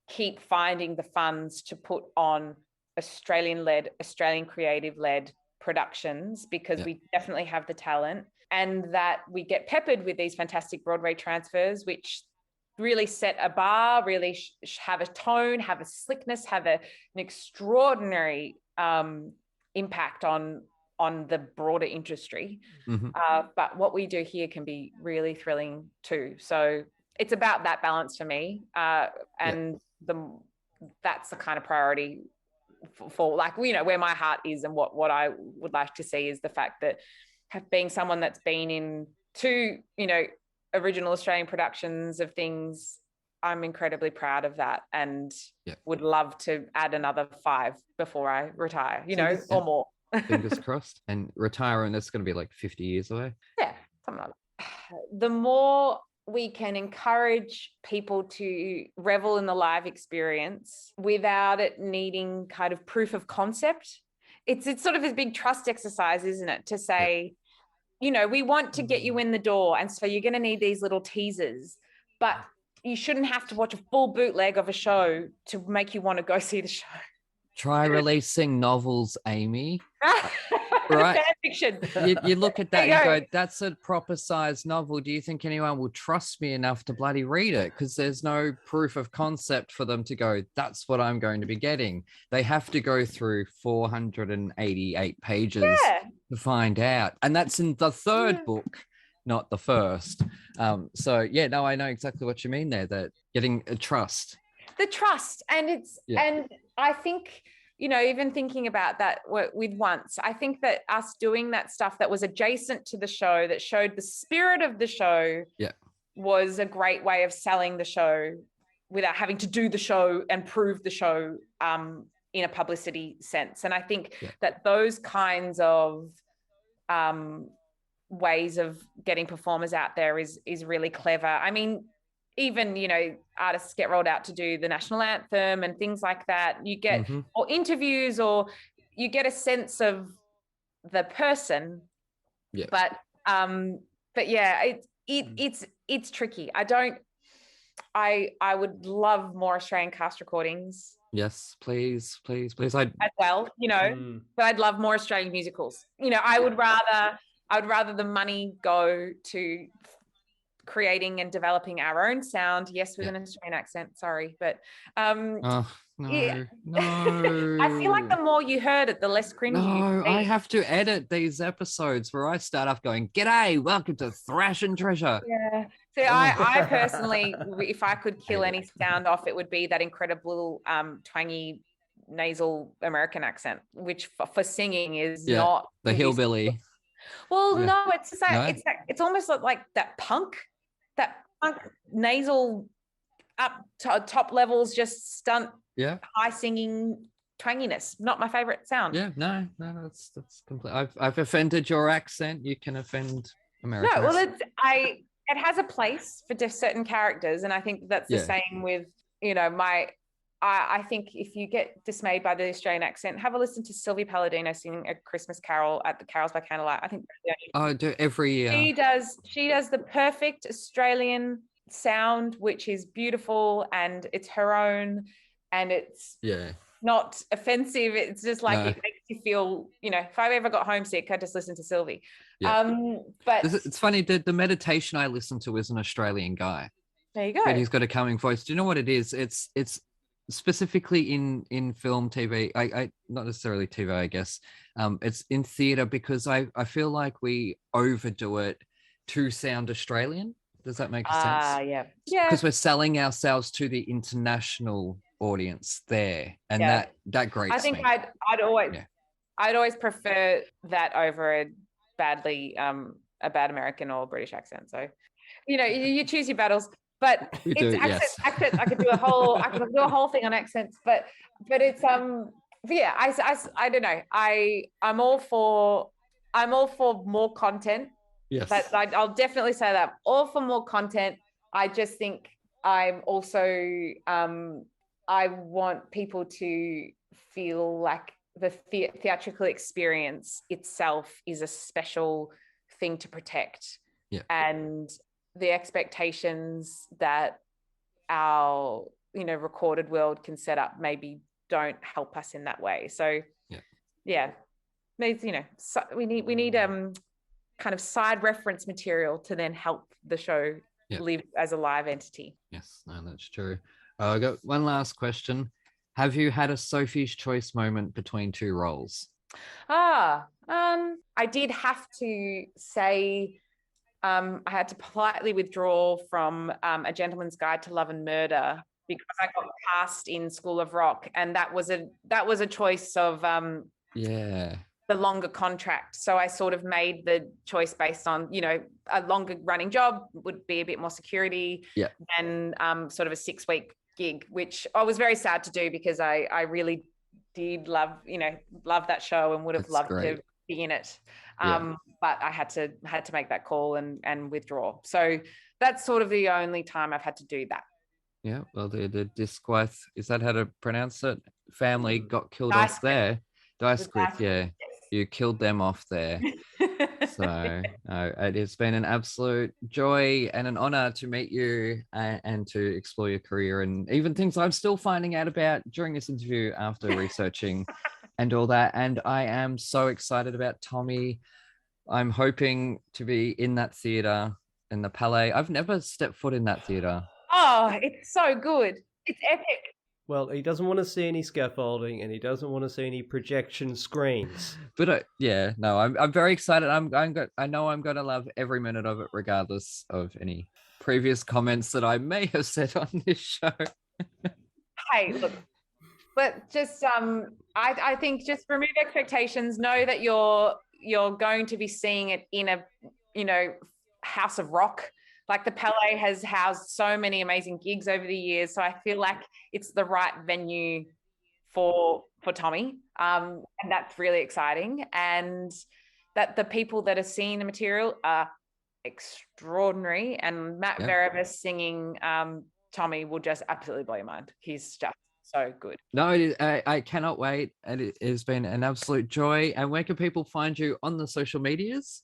keep finding the funds to put on Australian-led, Australian creative-led productions, because we definitely have the talent, and that we get peppered with these fantastic Broadway transfers, which really set a bar, really have a tone, have a slickness, have an extraordinary impact on the broader industry. But what we do here can be really thrilling too. So it's about that balance for me. And that's the kind of priority for like, you know, where my heart is, and what I would like to see is the fact that being someone that's been in 2, you know, original Australian productions of things, I'm incredibly proud of that, and would love to add another 5 before I retire, you know, or more. Fingers crossed. And retire, and it's going to be like 50 years away. Yeah, something like that. The more we can encourage people to revel in the live experience without it needing kind of proof of concept. It's sort of a big trust exercise, isn't it? To say, you know, we want to get you in the door, and so you're going to need these little teasers, but you shouldn't have to watch a full bootleg of a show to make you want to go see the show. Try releasing novels, Amy. Right? Fan fiction. You look at that and go, that's a proper size novel. Do you think anyone will trust me enough to bloody read it? Because there's no proof of concept for them to go, that's what I'm going to be getting. They have to go through 488 pages to find out. And that's in the 3rd book, not the 1st. So, I know exactly what you mean there, that getting a trust. The trust. And and I think, you know, even thinking about that with Once, I think that us doing that stuff that was adjacent to the show, that showed the spirit of the show, was a great way of selling the show without having to do the show and prove the show in a publicity sense. And I think that those kinds of ways of getting performers out there is really clever. I mean, even, you know, artists get rolled out to do the national anthem and things like that. You get or interviews, or you get a sense of the person. But it's tricky. I would love more Australian cast recordings. Yes, please. As well, you know, but I'd love more Australian musicals. You know, I would rather the money go to creating and developing our own sound, with an Australian accent, sorry, but no. I feel like the more you heard it, the less cringy. I have to edit these episodes where I start off going, g'day, welcome to Thrash and Treasure. So I personally, if I could kill any sound off, it would be that incredible twangy nasal American accent, which for singing is not the hillbilly. Well, no, it's just like, it's almost like that punk nasal up to top levels, just stunt high singing twanginess. Not my favorite sound. No, that's complete. I've offended your accent. You can offend America. No, well, it has a place for certain characters, and I think that's the same with, you know, I think if you get dismayed by the Australian accent, have a listen to Sylvie Palladino singing A Christmas Carol at the Carols by Candlelight. I think I do every year. She does the perfect Australian sound, which is beautiful, and it's her own, and it's not offensive. It's just like it makes you feel, you know, if I ever got homesick, I'd just listen to Sylvie. But it's funny, the meditation I listen to is an Australian guy. There you go. And he's got a calming voice. Do you know what it is? It's specifically in film, TV, I not necessarily TV, I guess. It's in theatre, because I feel like we overdo it to sound Australian. Does that make sense? Yeah. Because we're selling ourselves to the international audience there, and that grates I think me. I'd always prefer that over a bad American or British accent. So, you choose your battles. But it's accents. Accents. I could do a whole thing on accents. But it's I don't know. I'm all for more content. Yes. I'll definitely say that. All for more content. I just think I'm also I want people to feel like the theatrical experience itself is a special thing to protect. Yeah. And the expectations that our recorded world can set up maybe don't help us in that way. So maybe so we need kind of side reference material to then help the show live as a live entity. Yes, no, that's true. I got one last question. Have you had a Sophie's Choice moment between two roles? I did have to say I had to politely withdraw from A Gentleman's Guide to Love and Murder because I got cast in School of Rock, and that was a choice of the longer contract. So I sort of made the choice based on a longer running job would be a bit more security than sort of a 6-week gig, which I was very sad to do because I really did love that show and would have loved to be in it. But I had to make that call and withdraw. So that's sort of the only time I've had to do that. Yeah, well, the Disquith, is that how to pronounce it? Family got killed off there. Disquith, yeah. Yes. You killed them off there. So it has been an absolute joy and an honor to meet you and to explore your career and even things I'm still finding out about during this interview after researching and all that. And I am so excited about Tommy. I'm hoping to be in that theater in the Palais. I've never stepped foot in that theater. Oh, it's so good. It's epic. Well, he doesn't want to see any scaffolding and he doesn't want to see any projection screens. But I'm very excited. I know I'm going to love every minute of it, regardless of any previous comments that I may have said on this show. Hey, look, but just I think just remove expectations. Know that you're going to be seeing it in a house of rock. Like the Palais has housed so many amazing gigs over the years. So I feel like it's the right venue for Tommy. And that's really exciting. And that the people that are seeing the material are extraordinary. And Matt Verevis singing Tommy will just absolutely blow your mind. He's just so good. No, I cannot wait. And it has been an absolute joy. And where can people find you on the social medias?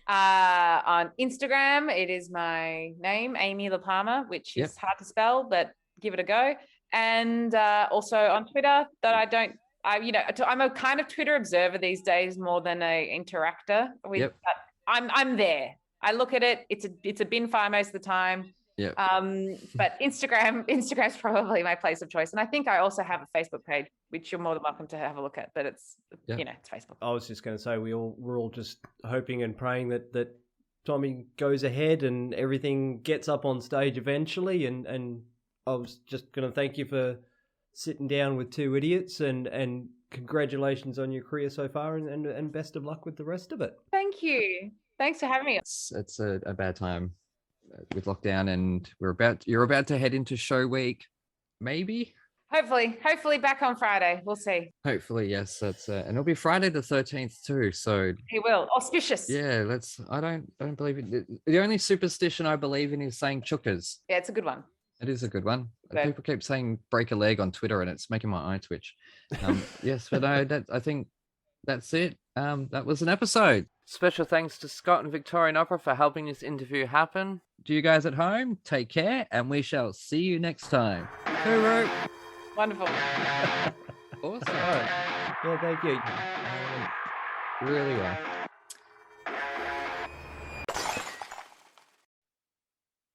On Instagram, it is my name, Amy Lehpamer, which is hard to spell, but give it a go. And also on Twitter, that I'm a kind of Twitter observer these days more than a interactor with. I'm there. I look at it. It's a bin fire most of the time. Yeah. But Instagram's probably my place of choice. And I think I also have a Facebook page, which you're more than welcome to have a look at, but it's it's Facebook. I was just going to say we're all just hoping and praying that Tommy goes ahead and everything gets up on stage eventually. And I was just going to thank you for sitting down with two idiots and congratulations on your career so far and best of luck with the rest of it. Thank you. Thanks for having me. It's a bad time with lockdown, and you're about to head into show week, maybe. Hopefully back on Friday. We'll see. Hopefully, yes. That's and it'll be Friday the 13th too. So it will. Auspicious. Yeah. I don't believe it. The only superstition I believe in is saying chukkers. Yeah, it's a good one. It is a good one. Good. People keep saying break a leg on Twitter, and it's making my eye twitch. Yes, but I think that's it. That was an episode. Special thanks to Scott and Victorian Opera for helping this interview happen. To you guys at home, take care, and we shall see you next time. Hooroo! Wonderful. Awesome. Yeah, thank you. Really well.